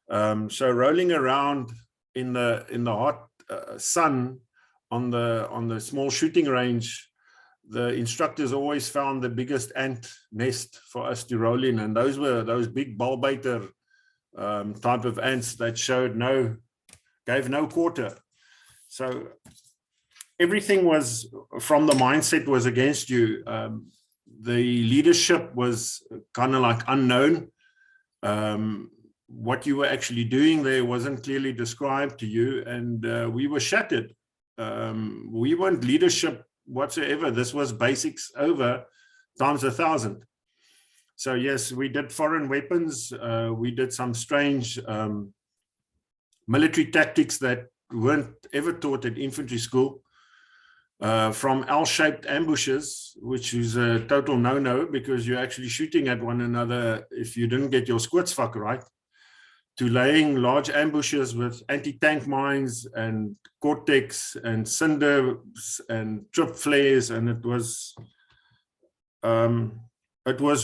So rolling around in the hot sun on the small shooting range, the instructors always found the biggest ant nest for us to roll in, and those were those big bulbator type of ants that gave no quarter. So everything was, from the mindset, was against you. The leadership was kind of like unknown. What you were actually doing there wasn't clearly described to you, and we were shattered. We weren't leadership whatsoever. This was basics over times 1,000. So yes, we did foreign weapons. We did some strange military tactics that weren't ever taught at infantry school. From L-shaped ambushes, which is a total no-no because you're actually shooting at one another if you didn't get your squitsfuck right, to laying large ambushes with anti-tank mines and Cortex and cinders and trip flares, and it was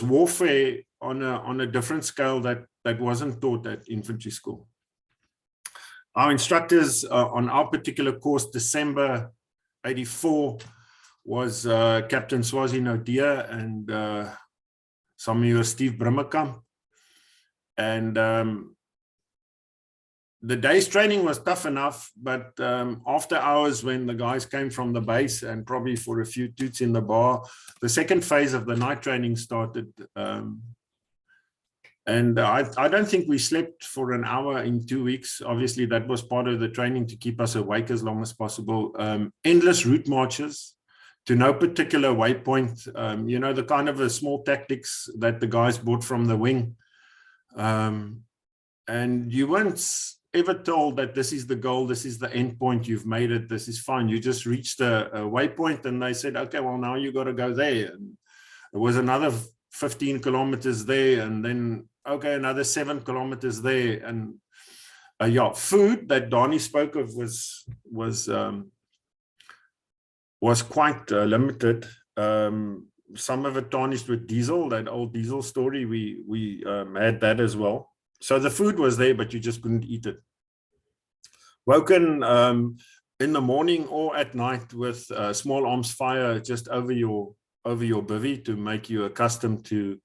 warfare on a different scale that wasn't taught at infantry school. Our instructors on our particular course, December 84, was Captain Swazi Nodia and Samuel Steve Brimmekamp. And the day's training was tough enough, but after hours, when the guys came from the base and probably for a few toots in the bar, the second phase of the night training started. And I don't think we slept for an hour in 2 weeks. Obviously, that was part of the training to keep us awake as long as possible. Endless route marches to no particular waypoint. You know, the kind of small tactics that the guys brought from the wing. And you weren't ever told that this is the goal, this is the end point, you've made it, this is fine. You just reached a waypoint and they said, okay, well, now you got to go there. And it was another 15 kilometers there, and then okay, another 7 kilometers there. And yeah, food that Donnie spoke of was quite limited. Some of it tarnished with diesel, that old diesel story. We had that as well. So the food was there, but you just couldn't eat it. Woken in the morning or at night with small arms fire just over your bivvy to make you accustomed to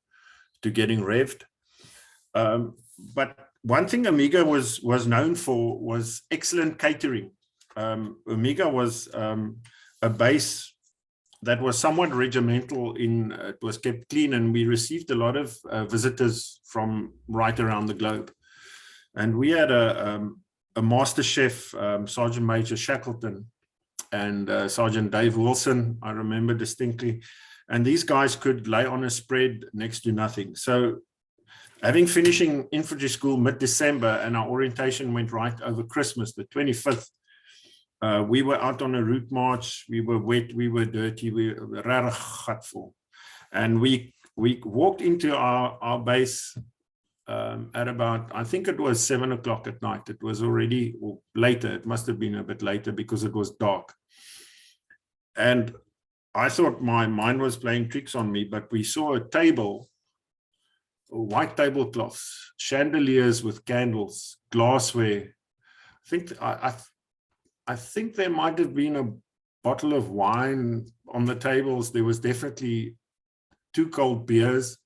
getting revved. But one thing Omega was known for was excellent catering. Omega was a base that was somewhat regimental it was kept clean, and we received a lot of visitors from right around the globe. And we had a master chef, Sergeant Major Shackleton, and Sergeant Dave Wilson, I remember distinctly. And these guys could lay on a spread next to nothing. So finishing infantry school mid-December, and our orientation went right over Christmas, the 25th, we were out on a route march. We were wet, we were dirty, we were gatful. And we walked into our base at about, I think it was 7 o'clock at night. It was already, or later, it must have been a bit later because it was dark. And I thought my mind was playing tricks on me, but we saw a table, white tablecloths, chandeliers with candles, glassware. I think there might have been a bottle of wine on the tables. There was definitely 2 cold beers,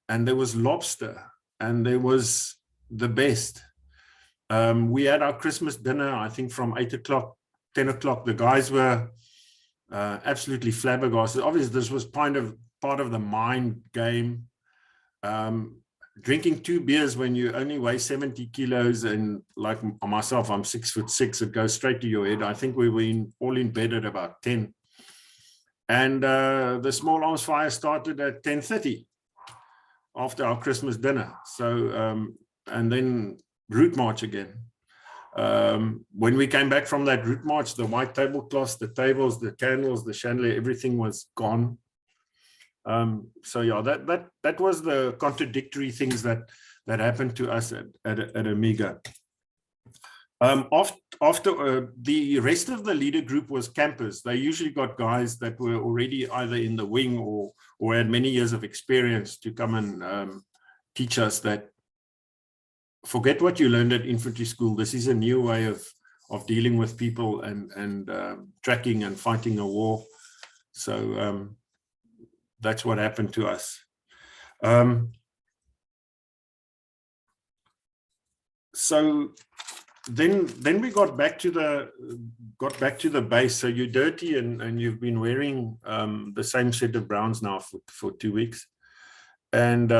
and there was lobster, and there was the best. We had our Christmas dinner, I think from 8 o'clock, 10 o'clock. The guys were absolutely flabbergasted. Obviously, this was part of the mind game. Drinking 2 beers when you only weigh 70 kilos, and like myself, I'm 6'6", it goes straight to your head. I think we were all in bed at about 10. And the small arms fire started at 10:30 after our Christmas dinner. So, and then route march again. When we came back from that route march, the white tablecloths, the tables, the candles, the chandelier, everything was gone. So yeah, that was the contradictory things that happened to us at Omega. After the rest of the leader group was campers. They usually got guys that were already either in the wing or had many years of experience to come and teach us that forget what you learned at infantry school. This is a new way of dealing with people and tracking and fighting a war. So that's what happened to us. So then we got back to the base. So you're dirty and you've been wearing the same set of browns now for 2 weeks. And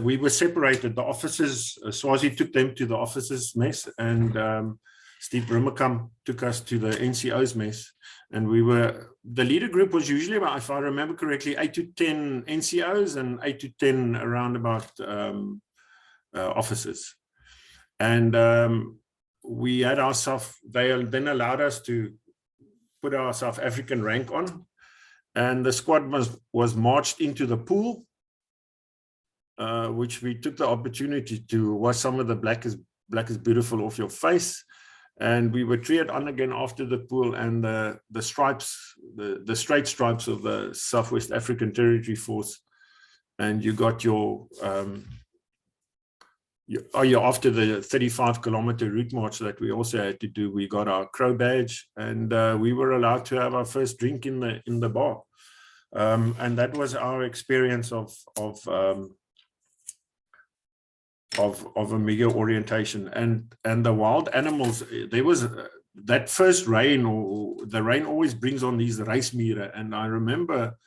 we were separated. The officers, Swazi took them to the officers' mess, and Steve Brimmerkamp took us to the NCO's mess. And the leader group was usually about, if I remember correctly, 8 to 10 NCOs and 8 to 10 around about officers. And we had they then allowed us to put our South African rank on. And the squad was marched into the pool, which we took the opportunity to wash some of the black is beautiful off your face. And we were treated on again after the pool, and the stripes, the straight stripes of the Southwest African Territory Force. And you got your, after the 35-kilometer route march that we also had to do, we got our crow badge, and we were allowed to have our first drink in the bar. And that was our experience of Amiga orientation. And the wild animals, there was that first rain, or the rain always brings on these reismere. And I remember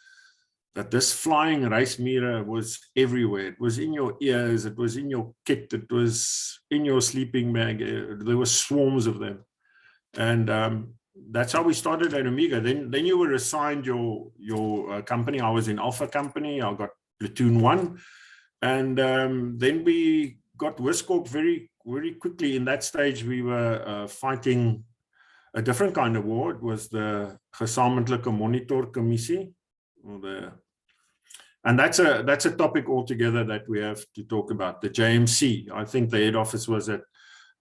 that this flying reismere was everywhere. It was in your ears, it was in your kit, it was in your sleeping bag. There were swarms of them. And that's how we started at Amiga. Then you were assigned your company. I was in Alpha Company. I got Platoon 1. And then we got Wiscorp very, very quickly. In that stage, we were fighting a different kind of war. It was the Gesamentlike Monitor Commissie. And that's a topic altogether that we have to talk about. The JMC. I think the head office was at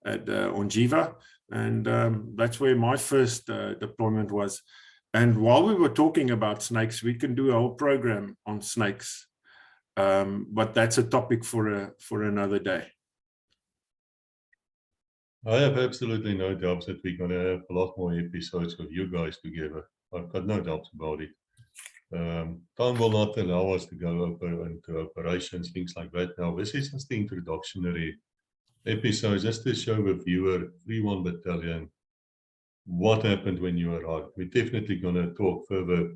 Onjiva. And that's where my first deployment was. And while we were talking about snakes, we can do a whole program on snakes. But that's a topic for another day. I have absolutely no doubts that we're going to have a lot more episodes with you guys together. I've got no doubts about it. Time will not allow us to go into operations, things like that now. This is just the introductory episode, just to show the viewer, 3-1 Battalion, what happened when you arrived. We're definitely going to talk further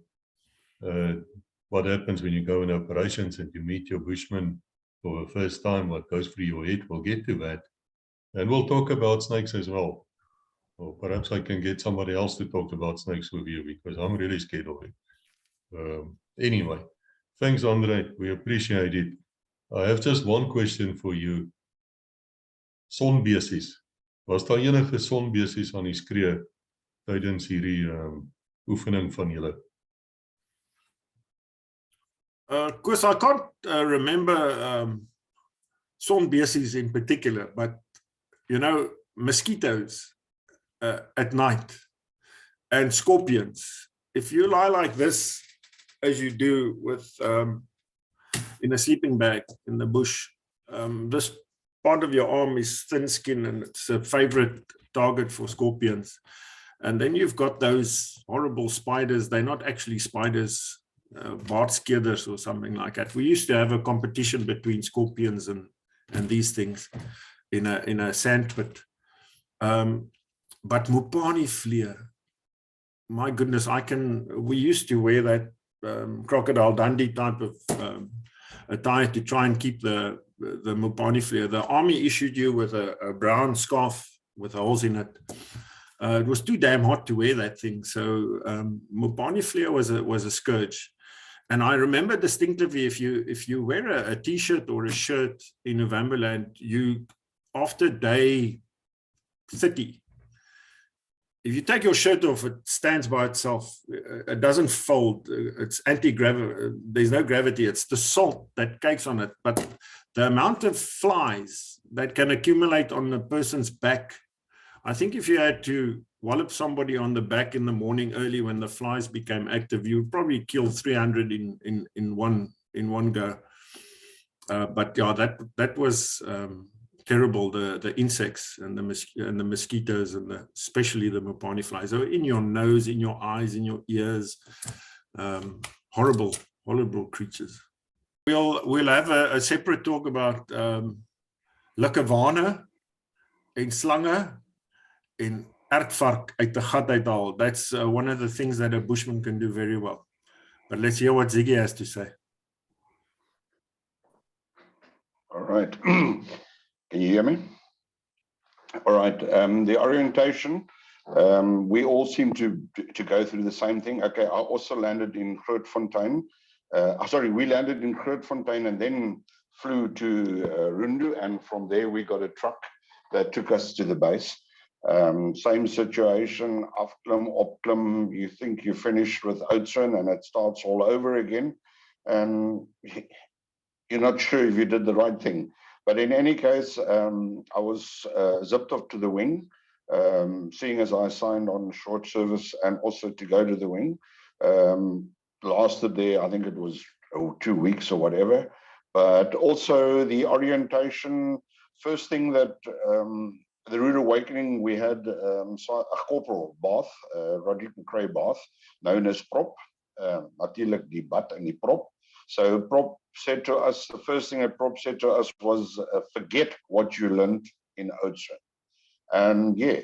what happens when you go in operations and you meet your Bushmen for the first time, what goes through your head. We'll get to that. And we'll talk about snakes as well. Or perhaps I can get somebody else to talk about snakes with you, because I'm really scared of it. Anyway, thanks, Andre. We appreciate it. I have just one question for you. Sonbesies. Was daar enige sonbesies aan die skree tydens hierdie oefening van julle? Because I can't remember sonbesies in particular, but you know, mosquitoes at night and scorpions. If you lie like this, as you do with in a sleeping bag in the bush, this part of your arm is thin skin, and it's a favorite target for scorpions. And then you've got those horrible spiders. They're not actually spiders, baardskieders or something like that. We used to have a competition between scorpions and these things in a sand pit. But Mopani vlier, my goodness, we used to wear that crocodile Dundee type of attire to try and keep the Mopani vlier. The army issued you with a brown scarf with holes in it. It was too damn hot to wear that thing. So Mopani vlier was a scourge. And I remember distinctively, if you wear a t-shirt or a shirt in Novemberland, after day 30, if you take your shirt off, it stands by itself. It doesn't fold. It's anti-gravity. There's no gravity. It's the salt that cakes on it. But the amount of flies that can accumulate on a person's back, I think if you had to wallop somebody on the back in the morning early when the flies became active, you would probably kill 300 in one go. But yeah, that was terrible. The insects and the mosquitoes and especially the Mopani flies. They were in your nose, in your eyes, in your ears. Horrible creatures. We'll have a separate talk about likkewane en slange en aardvark uit 'n gat uithaal. That's one of the things that a bushman can do very well. But let's hear what Ziggy has to say. All right. Can you hear me? All right. The orientation, we all seem to go through the same thing. Okay, I also landed in Grootfontein. We landed in Grootfontein and then flew to Rundu, and from there we got a truck that took us to the base. Same situation, afklim, opklim, you think you finished with Oudtshoorn and it starts all over again. And you're not sure if you did the right thing. But in any case, I was zipped off to the wing, seeing as I signed on short service and also to go to the wing. Lasted there, I think it was 2 weeks or whatever. But also the orientation, first thing that the Rude Awakening, we had a corporal bath, Roderick McRae bath, known as Prop, natuurlijk die bad en die prop. So Prop said to us, the first thing that Prop said to us was, forget what you learned in Oudtshoorn. And yeah,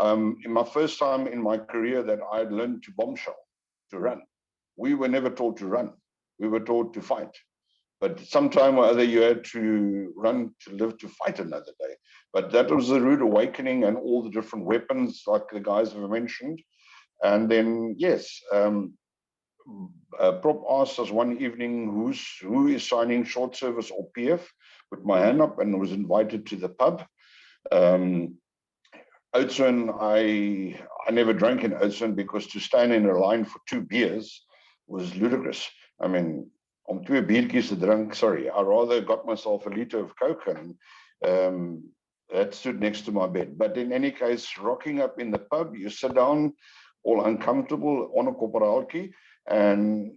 in my first time in my career that I had learned to bombshell, to run. We were never taught to run. We were taught to fight. But sometime or other you had to run to live to fight another day. But that was the Rude Awakening and all the different weapons like the guys have mentioned. And then, yes, Prop asked us one evening, who is signing short service or PF? Put my hand up and was invited to the pub. Oudtshoorn, I never drank in Oudtshoorn because to stand in a line for 2 beers was ludicrous. I mean, om 2 biertjies te drink, sorry, I rather got myself a liter of Coke and that stood next to my bed. But in any case, rocking up in the pub, you sit down, all uncomfortable, on a kopperaaltjie, and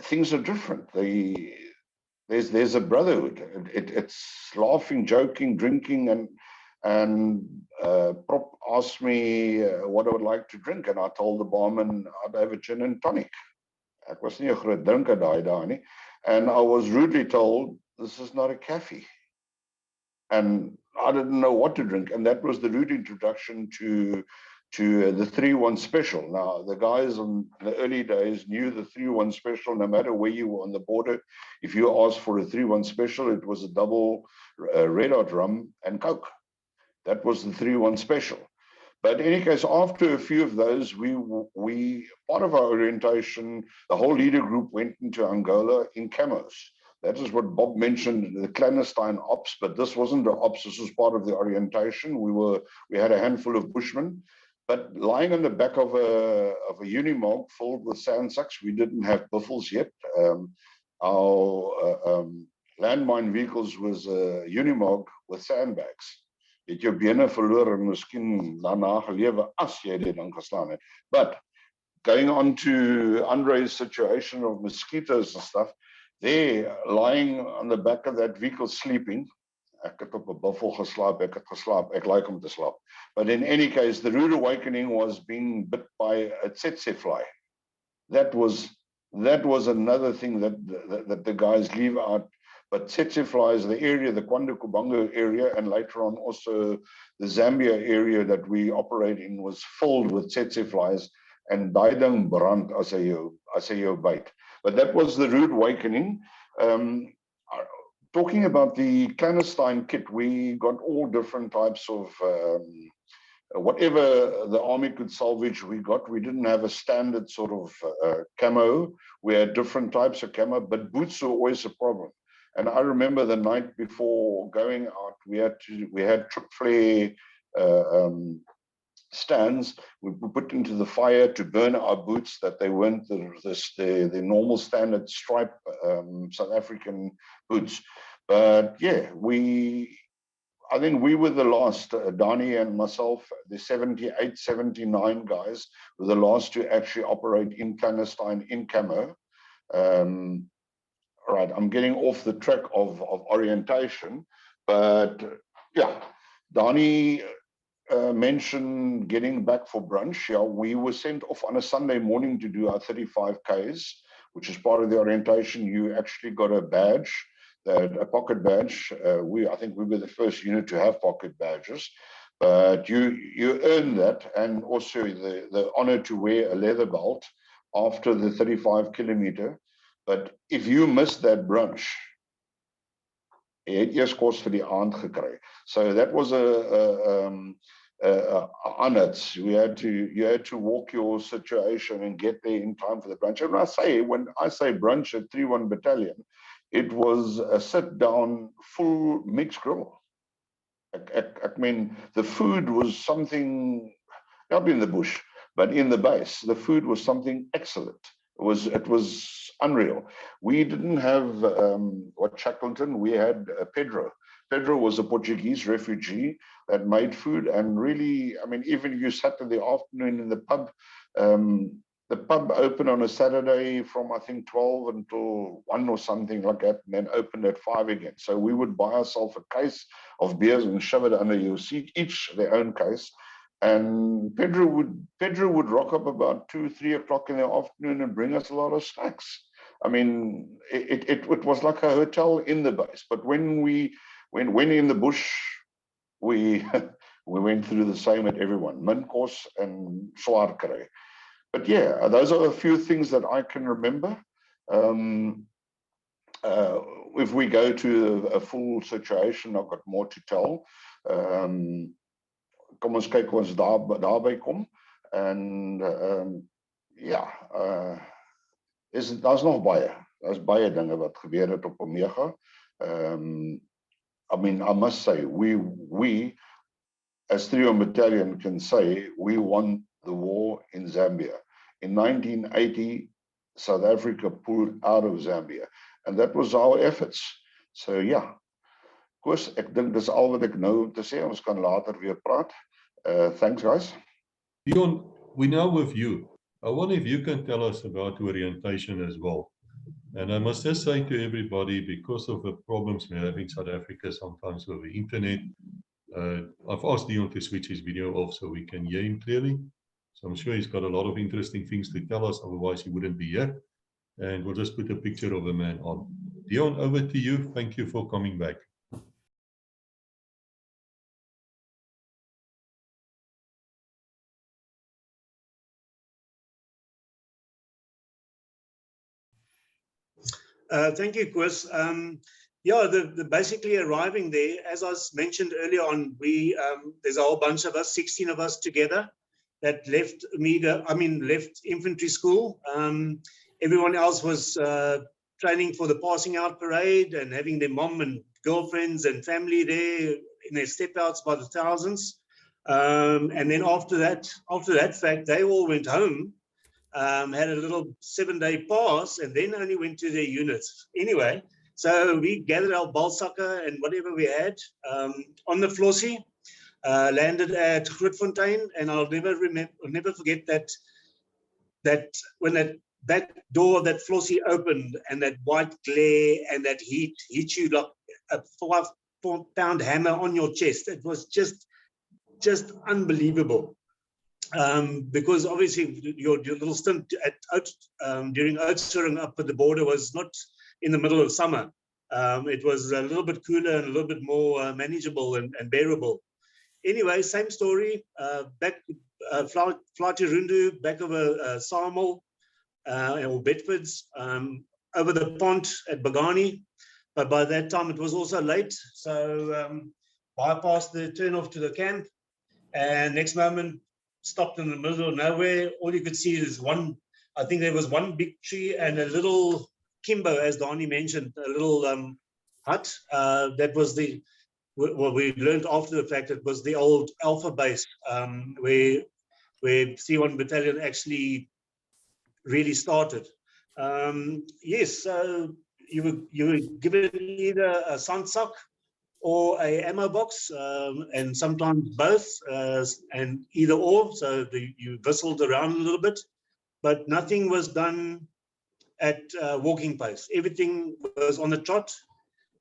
things are different. There's a brotherhood. It's laughing, joking, drinking, and Prop asked me what I would like to drink, and I told the barman I'd have a gin and tonic. Ek was nie 'n groot drinker daai nie, and I was rudely told this is not a cafe, and I didn't know what to drink, and that was the rude introduction to the 3-1 special. Now, the guys in the early days knew the 3-1 special, no matter where you were on the border. If you asked for a 3-1 special, it was a double red hot rum and Coke. That was the 3-1 special. But in any case, after a few of those, we part of our orientation, the whole leader group went into Angola in camos. That is what Bob mentioned, the clandestine ops, but this wasn't the ops, this was part of the orientation. We had a handful of Bushmen, but lying on the back of a Unimog filled with sand sacks, we didn't have buffels yet. Our landmine vehicles was a Unimog with sandbags. Het jou bene verloor en miskien daarna gelewe as jy dit dan geslaan het. But going on to Andre's situation of mosquitoes and stuff, they're lying on the back of that vehicle sleeping. Ek het op 'n buffel geslaap, ek het geslaap, ek like om te slaap. But in any case, the Rude Awakening was being bit by a tsetse fly. That was another thing that the guys leave out. But tsetse flies, the area, the Kwanda Kubango area, and later on also the Zambia area that we operate in was filled with tsetse flies, and daai ding brand as hy jou byt. But that was the Rude Awakening. Talking about the clandestine kit, we got all different types of whatever the army could salvage, we got. We didn't have a standard sort of camo. We had different types of camo, but boots were always a problem. And I remember the night before going out, we had trip flare stands we put into the fire to burn our boots, that they weren't the normal standard stripe South African boots. But yeah, I think we were the last, Donnie and myself, the 78, 79 guys were the last to actually operate in clandestine, in camo. right, I'm getting off the track of orientation, but yeah, Donnie mentioned getting back for brunch. Yeah, we were sent off on a Sunday morning to do our 35 Ks, which is part of the orientation. You actually got a badge, a pocket badge. I think we were the first unit to have pocket badges, but you earn that, and also the honor to wear a leather belt after the 35 kilometer. But if you missed that brunch, jy het eers kos vir die aand gekry. So that was on it. You had to walk your situation and get there in time for the brunch. And when I say brunch at 3-1 Battalion, it was a sit-down, full mixed grill. I mean, the food was something, not in the bush, but in the base. The food was something excellent. It was unreal. We didn't have Shackleton. We had Pedro. Pedro was a Portuguese refugee that made food, and really, I mean, even you sat in the afternoon in the pub. The pub opened on a Saturday from I think 12 until 1 or something like that, and then opened at 5 again. So we would buy ourselves a case of beers and shove it under your seat, each their own case. And Pedro would rock up about 2-3 o'clock in the afternoon and bring us a lot of snacks. I mean, it was like a hotel in the base. But when in the bush, we went through the same at everyone, min kos and swaar kry. But yeah, those are a few things that I can remember. If we go to a full situation, I've got more to tell. Kom ons kyk ons daarby kom. En ja, daar's nog baie. Daar's baie dinge wat gebeur het op Omega. I mean, I must say, we as 3-1 Battalion can say we won the war in Zambia. In 1980, South Africa pulled out of Zambia, and that was our efforts. So yeah, Koos, ek dink dis al wat ek nou te sê. Ons kan later weer praat. Thanks, guys. Dion, we're now with you. I wonder if you can tell us about orientation as well. And I must just say to everybody, because of the problems we have in South Africa sometimes with the internet, I've asked Dion to switch his video off so we can hear him clearly. So I'm sure he's got a lot of interesting things to tell us, otherwise he wouldn't be here. And we'll just put a picture of the man on. Dion, over to you. Thank you for coming back. Thank you, Chris. Yeah, basically arriving there, as I mentioned earlier on, there's a whole bunch of us, 16 of us together that left infantry school. Everyone else was training for the passing out parade and having their mom and girlfriends and family there in their step outs by the thousands. And then after that fact, they all went home. Had a little 7-day pass and then only went to their units. Anyway, so we gathered our balsucker and whatever we had on the Flossie, landed at Grootfontein, and I'll never forget that when that door of that Flossie opened and that white glare and that heat hit you like a 5-pound hammer on your chest. It was just unbelievable. Because obviously your little stint during Oudtshoorn up at the border was not in the middle of summer. It was a little bit cooler and a little bit more manageable and bearable. Anyway, same story. Back fly to Rundu, back of a sawmill or Bedfords, over the pond at Bagani. But by that time it was also late, so bypassed the turn off to the camp, and next moment stopped in the middle of nowhere. All you could see is I think there was one big tree and a little kimbo, as Donnie mentioned, a little hut. That was what we learned after the fact. It was the old Alpha base, where 3-1 Battalion actually really started. Yes, so you were given either a sandsak or a ammo box, and sometimes both, and either or. So you whistled around a little bit, but nothing was done at walking pace. Everything was on the trot.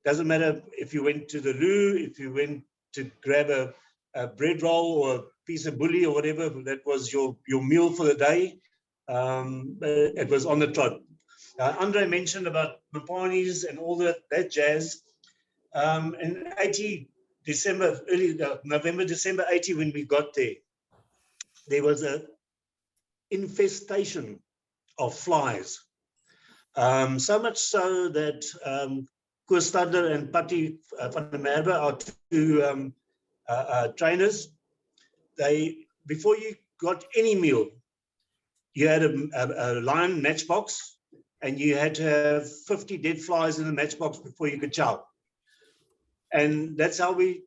Doesn't matter if you went to the loo, if you went to grab a bread roll or a piece of bully or whatever, that was your meal for the day. It was on the trot. Andre mentioned about Mapanis and all that jazz. In November, December 80, when we got there was an infestation of flies. So much so that Koos Stadler and Patty van der Merwe, our two trainers, before you got any meal, you had a lion matchbox, and you had to have 50 dead flies in the matchbox before you could chow. And that's how we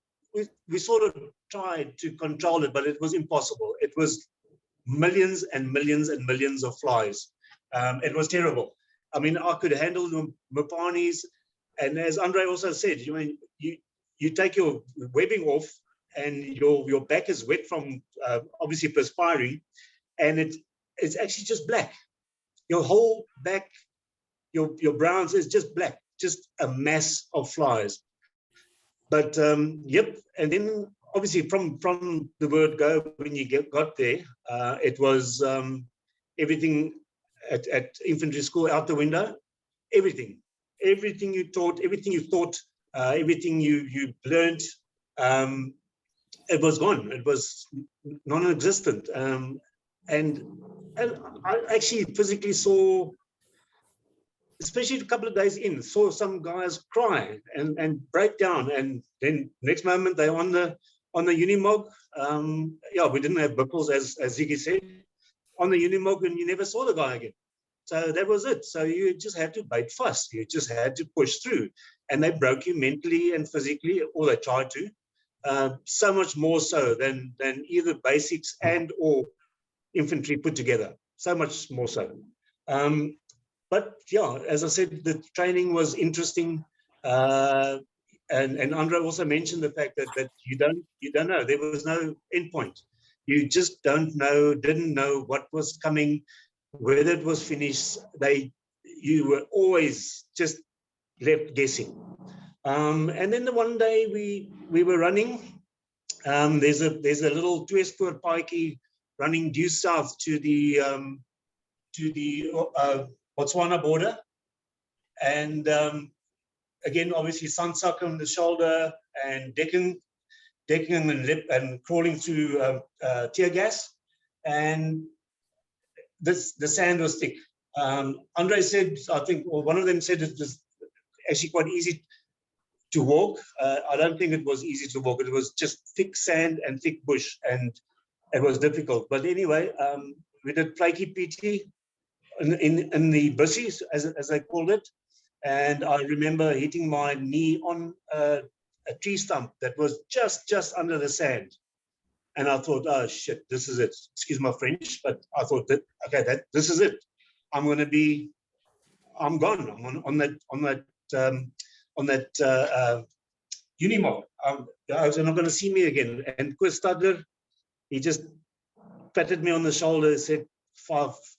sort of tried to control it, but it was impossible. It was millions and millions and millions of flies. It was terrible. I mean, I could handle the Mapanis, and as Andre also said, you take your webbing off, and your back is wet from obviously perspiring, and it's actually just black. Your whole back, your browns is just black, just a mass of flies. But yep, and then obviously from the word go, when you got there, it was everything at infantry school out the window. Everything you taught, everything you thought, everything you learned, it was gone. It was non-existent. And I actually physically saw, especially a couple of days in, saw some guys cry and break down, and then next moment they're on the Unimog. Yeah, we didn't have buckles, as Ziggy said, on the Unimog, and you never saw the guy again. So that was it. So you just had to bite fast. You just had to push through, and they broke you mentally and physically, or they tried to. So much more so than either basics and or infantry put together. So much more so. But yeah, as I said, the training was interesting, and Andre also mentioned the fact that you don't know. There was no endpoint. You just didn't know what was coming, whether it was finished. You were always just left guessing. And then the one day we were running. There's a little 2-spoor paadjie running due south to the Botswana border, and again, obviously, sandsak on the shoulder and decking and crawling through tear gas, and the sand was thick. Andre said, I think, or one of them said, it was actually quite easy to walk. I don't think it was easy to walk. It was just thick sand and thick bush, and it was difficult. But anyway, we did flaky PT in the bussies, as they called it, and I remember hitting my knee on a tree stump that was just under the sand, and I thought, oh shit, this is it. Excuse my French, but I thought that this is it. I'm gone. I'm on that Unimog. They're not going to see me again. And Koos Stadler, he just patted me on the shoulder and said,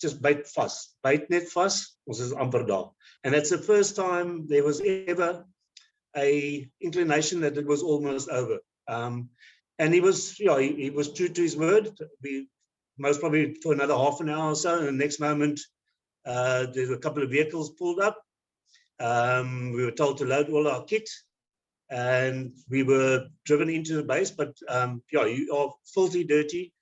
just bite fast. Bite net fast, ons is amper daar. And that's the first time there was ever a inclination that it was almost over. And he was true to his word. We most probably for another half an hour or so, and the next moment there were a couple of vehicles pulled up. We were told to load all our kit, and we were driven into the base. But yeah, you are filthy dirty.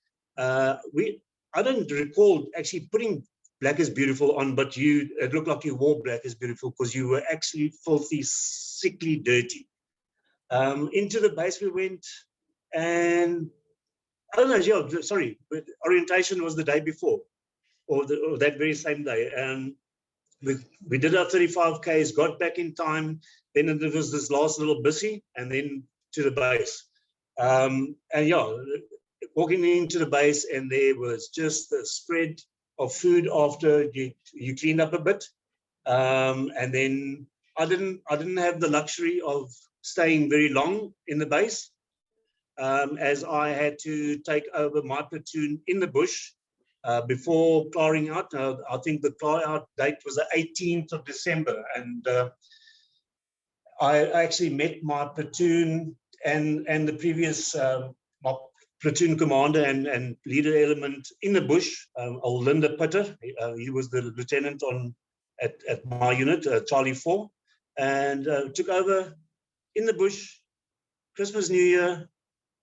I don't recall actually putting Black is Beautiful on, but it looked like you wore Black is Beautiful because you were actually filthy, sickly, dirty. Into the base we went, and I don't know, yeah, sorry, but orientation was the day before, or that very same day. And we did our 35 Ks, got back in time. Then there was this last little busy, and then to the base. And yeah, walking into the base, and there was just a spread of food after you cleaned up a bit. And then I didn't have the luxury of staying very long in the base, as I had to take over my platoon in the bush before clearing out. I think the clear out date was the 18th of December, and I actually met my platoon and the previous my platoon commander and leader element in the bush, old Linda Pitter. He was the lieutenant at my unit, Charlie 4, and took over in the bush, Christmas, New Year,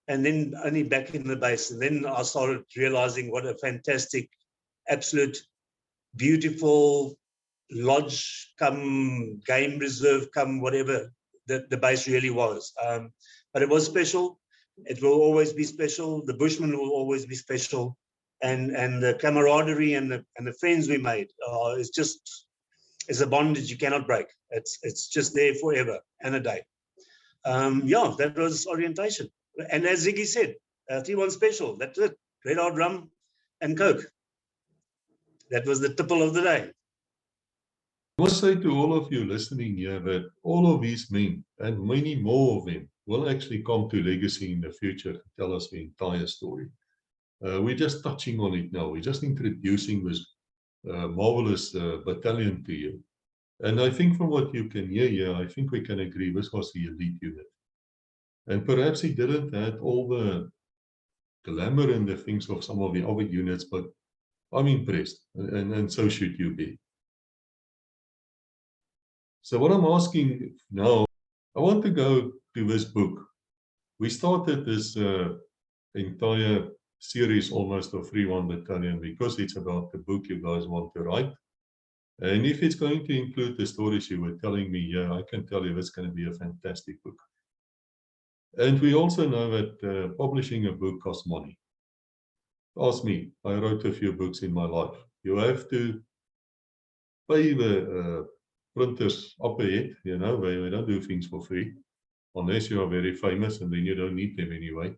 and then only back in the base. And then I started realizing what a fantastic, absolute, beautiful lodge come game reserve come whatever the base really was. But it was special. It will always be special. The Bushmen will always be special, and the camaraderie and the friends we made is a bond that you cannot break. It's just there forever and a day. Yeah, that was orientation. And as Ziggy said, 3-1 special. That's it. Red hot rum and Coke. That was the tipple of the day. I must say to all of you listening here that all of these men and many more of them will actually come to legacy in the future to tell us the entire story. We're just touching on it now. We're just introducing this marvelous battalion to you. And I think from what you can hear here, I think we can agree this was the elite unit. And perhaps he didn't have all the glamour and the things of some of the other units, but I'm impressed, and so should you be. So what I'm asking now, I want to go to this book. We started this entire series almost of 3-1 Battalion because it's about the book you guys want to write. And if it's going to include the stories you were telling me, yeah, I can tell you it's going to be a fantastic book. And we also know that publishing a book costs money. Ask me, I wrote a few books in my life. You have to pay the printers up ahead, you know, they don't do things for free, unless you are very famous and then you don't need them anyway.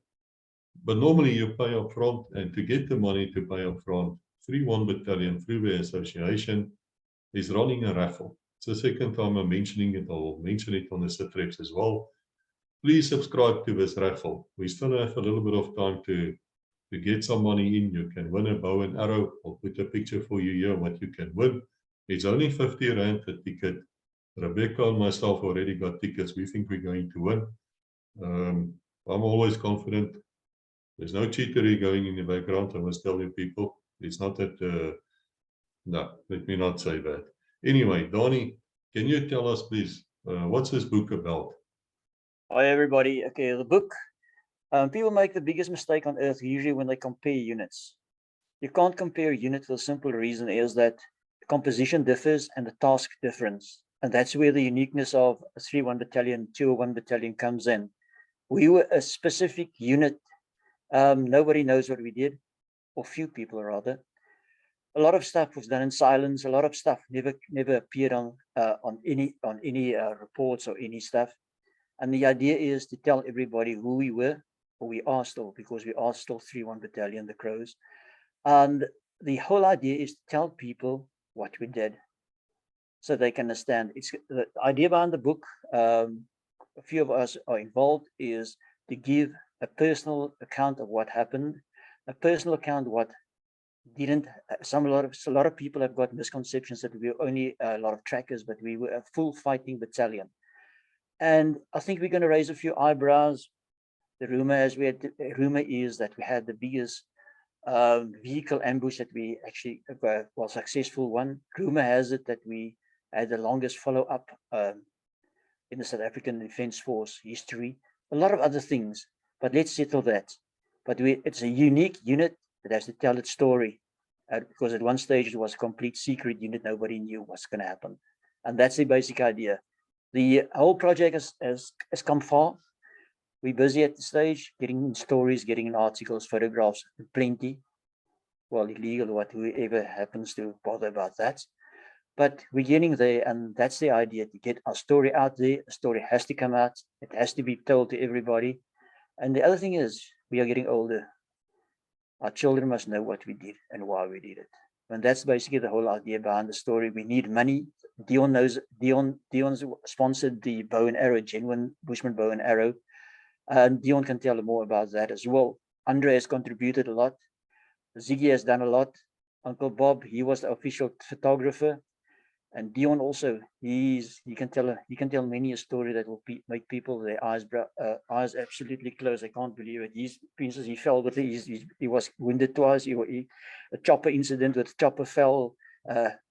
But normally you pay up front, and to get the money to pay up front, 3-1 Battalion through the association is running a raffle. It's the second time I'm mentioning it. I'll mention it on the Citrex as well. Please subscribe to this raffle. We still have a little bit of time to get some money in. You can win a bow and arrow. I'll put a picture for you here what you can win. It's only 50 Rand a ticket. Rebecca and myself already got tickets. We think we're going to win. I'm always confident. There's no cheatery going in the background. I must tell you people. It's not that, no, let me not say that. Anyway, Donnie, can you tell us please, what's this book about? Hi everybody. Okay, the book. People make the biggest mistake on earth usually when they compare units. You can't compare a unit for the simple reason is that the composition differs and the task differs. And that's where the uniqueness of a 3-1 Battalion, 201 Battalion comes in. We were a specific unit. Nobody knows what we did, or few people rather. A lot of stuff was done in silence. A lot of stuff never appeared on any reports or any stuff. And the idea is to tell everybody who we were, or we are still, because we are still 3-1 Battalion, the Crows. And the whole idea is to tell people what we did, so they can understand. It's the idea behind the book. A few of us are involved is to give a personal account of what happened, a personal account what didn't. A lot of people have got misconceptions that we were only a lot of trackers, but we were a full fighting battalion. And I think we're going to raise a few eyebrows. The rumor is that we had the biggest vehicle ambush that we actually was successful one. Rumor has it that we had the longest follow-up in the South African Defence Force history. A lot of other things, but let's settle that. But it's a unique unit that has to tell its story, because at one stage it was a complete secret unit. Nobody knew what's going to happen, and that's the basic idea. The whole project has come far. We're busy at the stage, getting in stories, getting in articles, photographs, plenty. Well, illegal, whoever happens to bother about that. But we're getting there, and that's the idea, to get our story out there. The story has to come out. It has to be told to everybody. And the other thing is, we are getting older. Our children must know what we did and why we did it. And that's basically the whole idea behind the story. We need money. Dion sponsored the bow and arrow, genuine Bushman bow and arrow. And Dion can tell more about that as well. Andre has contributed a lot. Ziggy has done a lot. Uncle Bob, he was the official photographer. And Dion also, he can tell many a story that will make people their eyes absolutely close. They can't believe it. For instance, he fell with he was wounded twice. A chopper incident with chopper fell,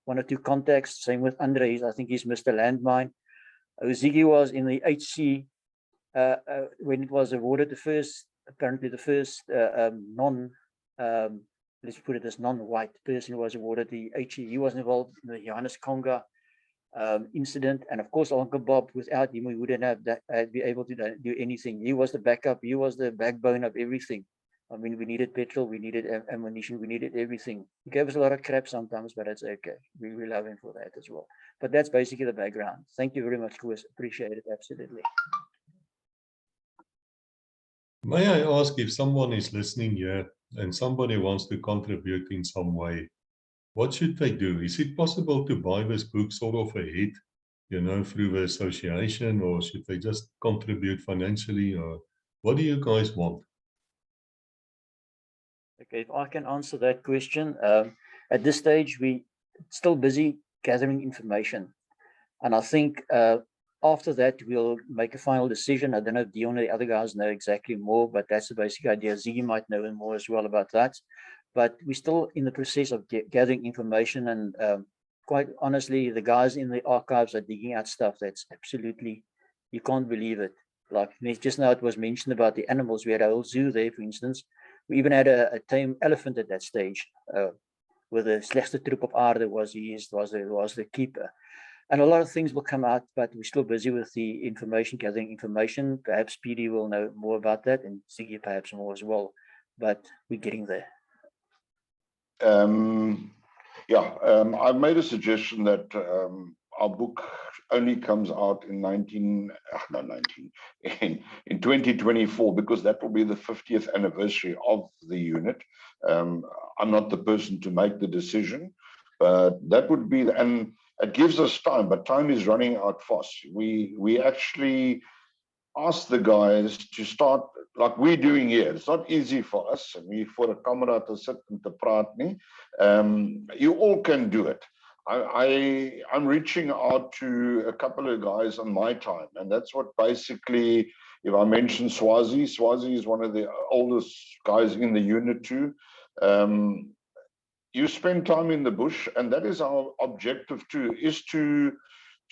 1 or 2 contacts. Same with Andre. I think he's missed a landmine. Ziggy was in the HC when it was awarded the first let's put it as non-white person who was awarded the HE. He was involved in the Johannes Conga incident, and of course Uncle Bob, without him we wouldn't have be able to do anything. He was the backup, he was the backbone of everything. I mean, we needed petrol, we needed ammunition, we needed everything. He gave us a lot of crap sometimes, but it's okay. We love him for that as well. But that's basically the background. Thank you very much, Chris. Appreciate it, absolutely. May I ask, if someone is listening here and somebody wants to contribute in some way, what should they do? Is it possible to buy this book sort of ahead, through the association, or should they just contribute financially, or what do you guys want? Okay, if I can answer that question. At this stage, we're still busy gathering information. And I think after that, we'll make a final decision. I don't know if Dion or the other guys know exactly more, but that's the basic idea. Ziggy might know more as well about that. But we're still in the process of gathering information. And quite honestly, the guys in the archives are digging out stuff that's absolutely, you can't believe it. Like just now it was mentioned about the animals. We had a whole zoo there, for instance. We even had a tame elephant at that stage, where the slechtste troep op aarde was the keeper. And a lot of things will come out, but we're still busy with the information, gathering information. Perhaps PD will know more about that, and Ziggy perhaps more as well. But we're getting there. I've made a suggestion that our book only comes out in 2024, because that will be the 50th anniversary of the unit. I'm not the person to make the decision, but that would be, and it gives us time, but time is running out fast. We actually ask the guys to start like we're doing here. It's not easy for us, and we for a camera to sit and to praat nie. You all can do it. I'm reaching out to a couple of guys on my time, and that's what basically, if I mention Swazi is one of the oldest guys in the unit too. You spend time in the bush, and that is our objective too, is to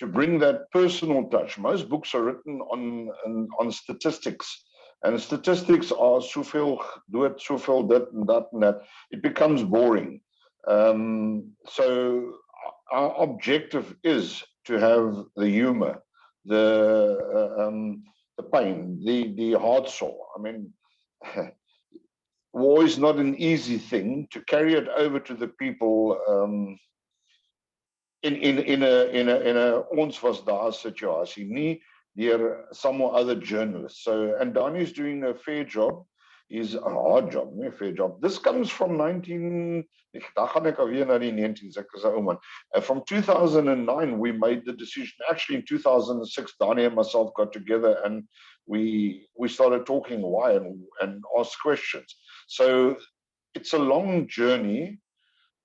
bring that personal touch. Most books are written on statistics, and statistics are soveel dood, soveel dit and that and that. It becomes boring. So our objective is to have the humor, the pain, the heart sore. I mean, war is not an easy thing to carry it over to the people. In a ons was daar situasie, nie deur some other journalists. So, and Donnie's doing a fair job. He's a hard job, a fair job. This comes from 2009, we made the decision. Actually, in 2006, Donnie and myself got together and we started talking why and asked questions. So it's a long journey.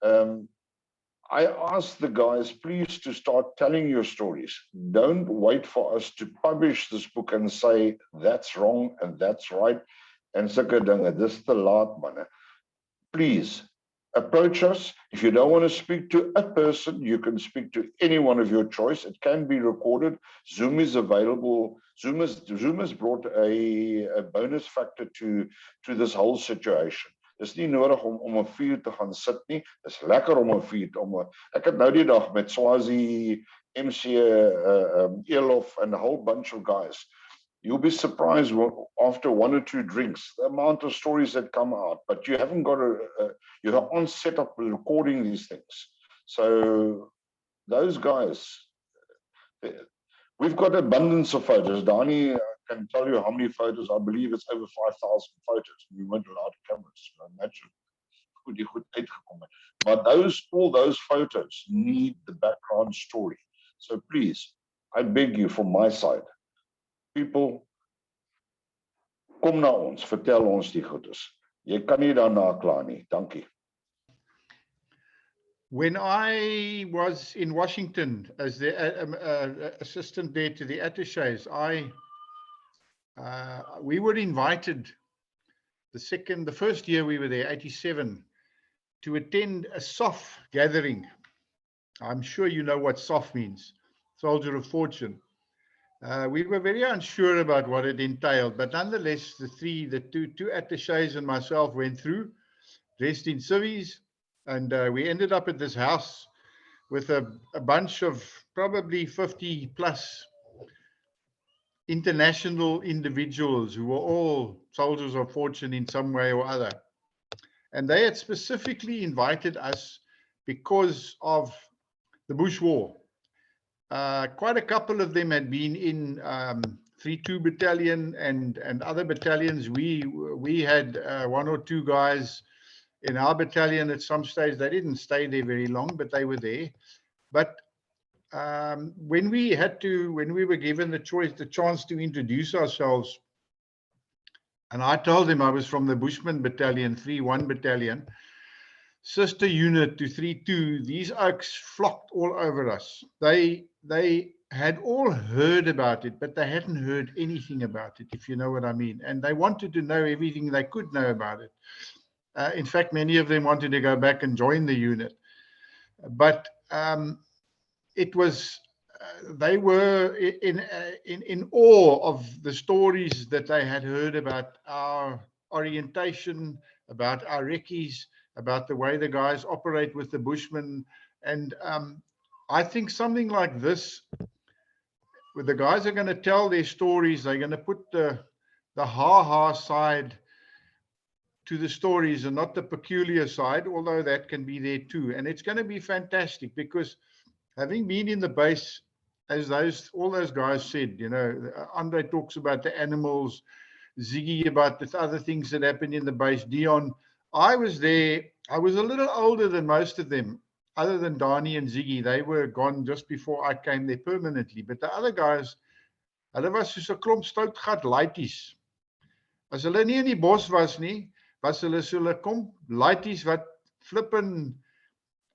I ask the guys, please, to start telling your stories. Don't wait for us to publish this book and say, that's wrong and that's right. And sulke dinge, dis te laat, manne. Please, approach us. If you don't want to speak to a person, you can speak to anyone of your choice. It can be recorded. Zoom is available. Zoom has brought a bonus factor to this whole situation. Dis nie nodig om 'n vuur te gaan sit nie. Dis lekker om 'n vuur ek het nou die dag met Swazi, MC Elof and a whole bunch of guys. You'll be surprised after 1 or 2 drinks, the amount of stories that come out, but you haven't got you're on set up recording these things. So those guys, we've got abundance of photos. Donnie can tell you how many photos. I believe it's over 5,000 photos. We went a lot of cameras. Imagine hoe die goed uitgekom het. But all those photos need the background story. So please, I beg you from my side, people, kom na ons, vertel ons die goedes. Jy kan nie daarna klaar nie. Dankie. When I was in Washington as the assistant there to the attaches, we were invited the first year we were there, 87, to attend a SOF gathering. I'm sure you know what SOF means, Soldier of Fortune. We were very unsure about what it entailed, but nonetheless, the two attaches and myself went through, dressed in civvies, and we ended up at this house with a bunch of probably 50 plus international individuals who were all soldiers of fortune in some way or other. And they had specifically invited us because of the Bush War. Quite a couple of them had been in 3-2 Battalion and other battalions. We had one or two guys in our battalion at some stage. They didn't stay there very long, but they were there. But when we were given the chance to introduce ourselves, and I told them I was from the Bushmen Battalion, 3-1 Battalion, sister unit to 3-2, these oaks flocked all over us. They had all heard about it, but they hadn't heard anything about it, if you know what I mean. And they wanted to know everything they could know about it. In fact, many of them wanted to go back and join the unit. But it was, they were in awe of the stories that they had heard about our orientation, about our recce's, about the way the guys operate with the Bushmen. And I think something like this, where the guys are going to tell their stories, they're going to put the ha-ha side to the stories and not the peculiar side, although that can be there too. And it's going to be fantastic because having been in the base, as all those guys said, you know, Andre talks about the animals, Ziggy about the other things that happened in the base, Dion. I was there. I was a little older than most of them, other than Dani and Ziggy. They were gone just before I came there permanently. But the other guys, hulle was soos 'n klomp stoutgat laities. As hulle nie in die bos was nie, was hulle so 'n klomp laities wat flippin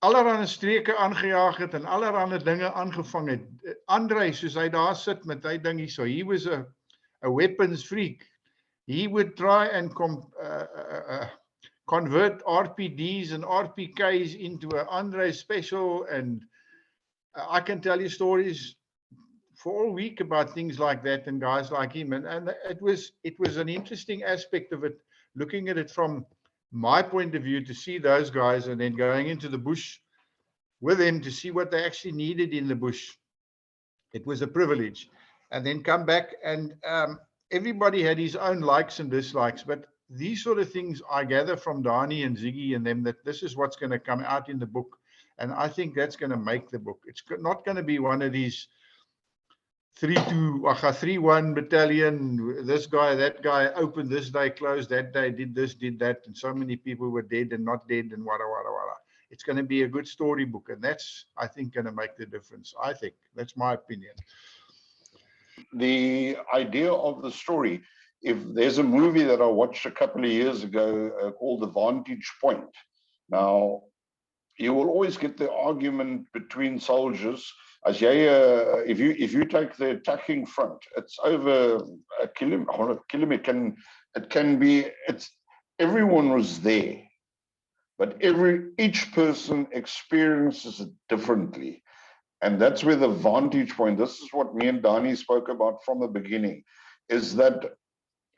allerhande streke aangejaag het en allerhande dinge aangevang het. Andre, soos hy daar sit met hy ding hier so, he was a weapons freak. He would try and convert RPDs and RPKs into an Andre special, and I can tell you stories for all week about things like that and guys like him. And it was an interesting aspect of it, looking at it from my point of view, to see those guys and then going into the bush with them to see what they actually needed in the bush. It was a privilege. And then come back, and everybody had his own likes and dislikes, but these sort of things I gather from Dani and Ziggy and them, that this is what's going to come out in the book. And I think that's going to make the book. It's not going to be one of these 3-1 battalion, this guy, that guy, opened this day, closed that day, did this, did that, and so many people were dead and not dead and wada. It's going to be a good storybook, and that's, I think, going to make the difference. I think that's my opinion. The idea of the story, if there's a movie that I watched a couple of years ago called The Vantage Point. Now, you will always get the argument between soldiers. As if you take the attacking front, it's over a kilometer. It can be. Everyone was there, but each person experiences it differently. And that's where the vantage point, this is what me and Dani spoke about from the beginning, is that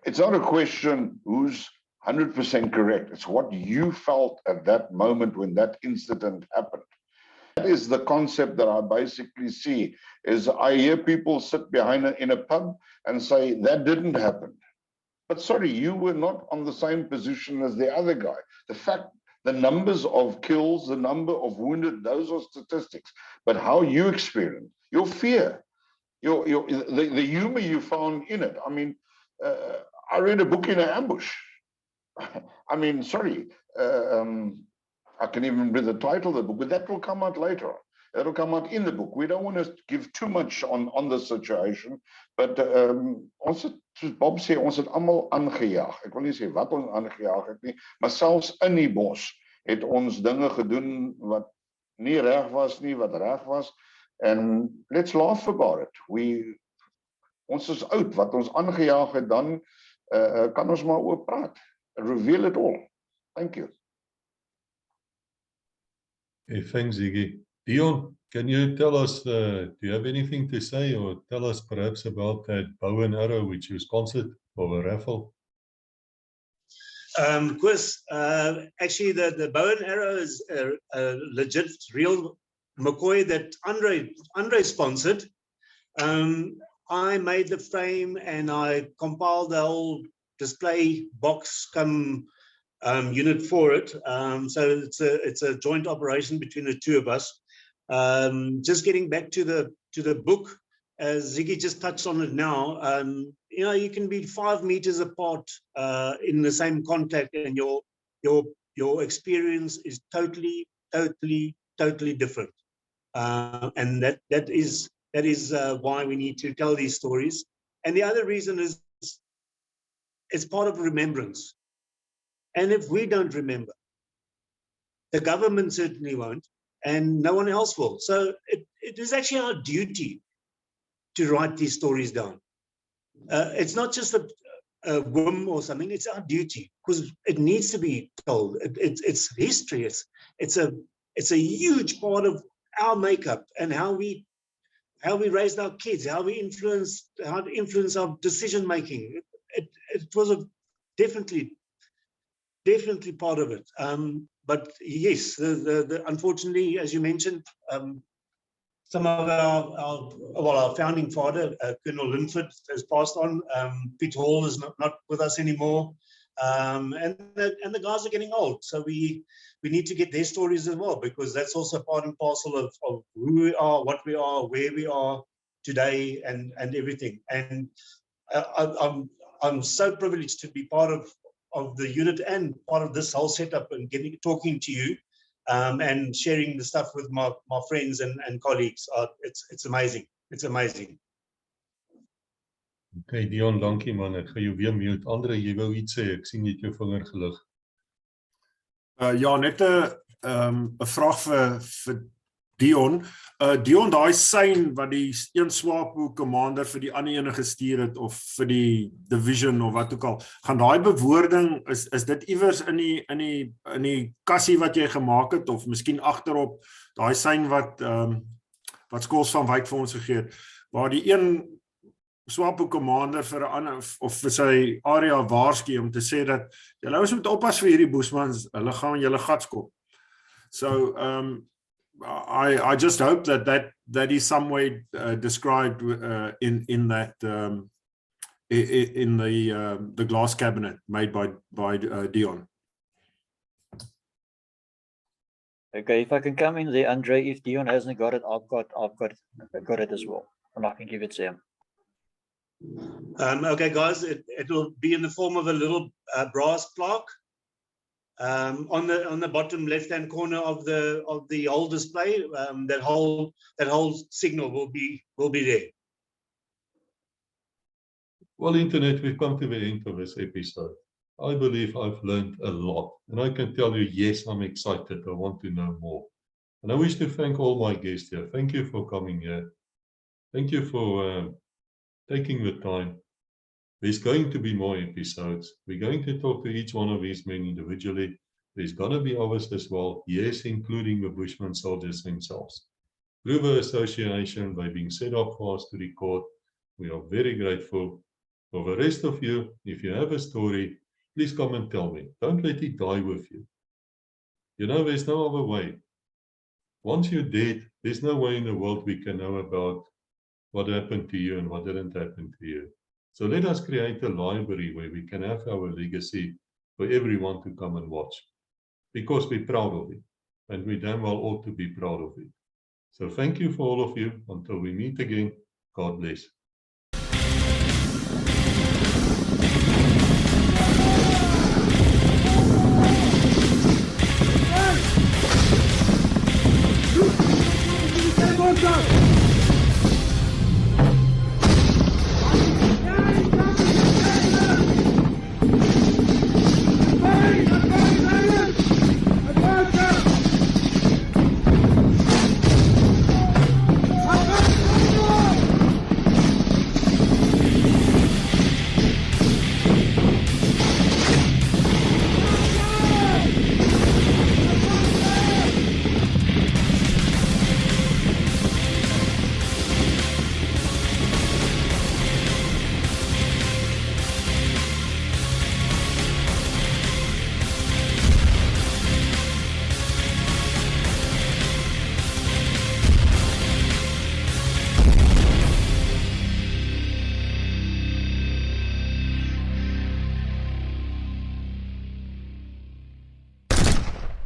it's not a question who's 100% correct. It's what you felt at that moment when that incident happened. That is the concept that I basically see, is I hear people sit behind in a pub and say, that didn't happen. But sorry, you were not on the same position as the other guy. The numbers of kills, the number of wounded, those are statistics. But how you experience, your fear, the humor you found in it. I mean, I read a book in an ambush. I mean, sorry, I can even remember the title of the book, but that will come out later on. That'll come out in the book. We don't want to give too much on the situation, but ons het, soos Bob sê, ons het almal aangejaag. Ek wil nie sê wat ons aangejaag het nie, maar selfs in die bos het ons dinge gedoen wat nie reg was nie, wat reg was. And let's laugh about it. Ons is oud, wat ons aangejaag het, dan kan ons maar oor praat. Reveal it all. Thank you. Okay, thanks, Ziggy. Dion, can you tell us, do you have anything to say, or tell us perhaps about that bow and arrow which you sponsored for a raffle? Chris, actually the bow and arrow is a legit, real McCoy that Andre sponsored. I made the frame and I compiled the whole display box come unit for it. So it's a joint operation between the two of us. Just getting back to the book, as Ziggy just touched on it now, you know, you can be 5 meters apart in the same contact, and your experience is totally different. And that is why we need to tell these stories. And the other reason is it's part of remembrance. And if we don't remember, the government certainly won't, and no one else will. So it is actually our duty to write these stories down. It's not just a whim or something, it's our duty, because it needs to be told. It's history. It's a huge part of our makeup and how we raised our kids, how to influence our decision making. It was definitely part of it. But yes, unfortunately, as you mentioned, some of our founding father, Colonel Linford, has passed on. Pete Hall is not with us anymore, and the guys are getting old. So we need to get their stories as well, because that's also part and parcel of who we are, what we are, where we are today, and everything. And I'm so privileged to be part of the unit and part of this whole setup and talking to you. And sharing the stuff with my friends and colleagues. It's amazing. It's amazing. Okay, Dion, dankie man. Ek gaan jou weer mute. Andre, jy wou iets sê. Ek sien jy het jou vinger gelig. Ja, net 'n vraag vir Dion. Dion, daai sein wat die een Swapo commander vir die ander ene gestuur het, of vir die division of wat ook al, gaan daai bewoording, is dit iewers in die kassie wat jy gemaak het, of miskien agterop daai sein wat Skols van Wyk vir ons gegee het, waar die een Swapo commander vir 'n ander of vir sy area waarsku om te sê dat julle moet oppas vir hierdie Busmans, hulle gaan julle gat skop. So I just hope that is some way described in that in the glass cabinet made by Dion. Okay, if I can come in there, Andre, if Dion hasn't got it, I've got it as well, and I can give it to him. Okay, guys, it will be in the form of a little brass plaque. On the bottom left-hand corner of the whole display, that whole signal will be there. Well, Internet, we've come to the end of this episode. I believe I've learned a lot, and I can tell you, yes, I'm excited. I want to know more. And I wish to thank all my guests here. Thank you for coming here. Thank you for taking the time. There's going to be more episodes. We're going to talk to each one of these men individually. There's going to be others as well, yes, including the Bushman soldiers themselves. Through the association, they've been set up for us to record. We are very grateful. For the rest of you, if you have a story, please come and tell me. Don't let it die with you. You know, there's no other way. Once you're dead, there's no way in the world we can know about what happened to you and what didn't happen to you. So let us create a library where we can have our legacy for everyone to come and watch, because we're proud of it, and we damn well ought to be proud of it. So thank you for all of you. Until we meet again, God bless.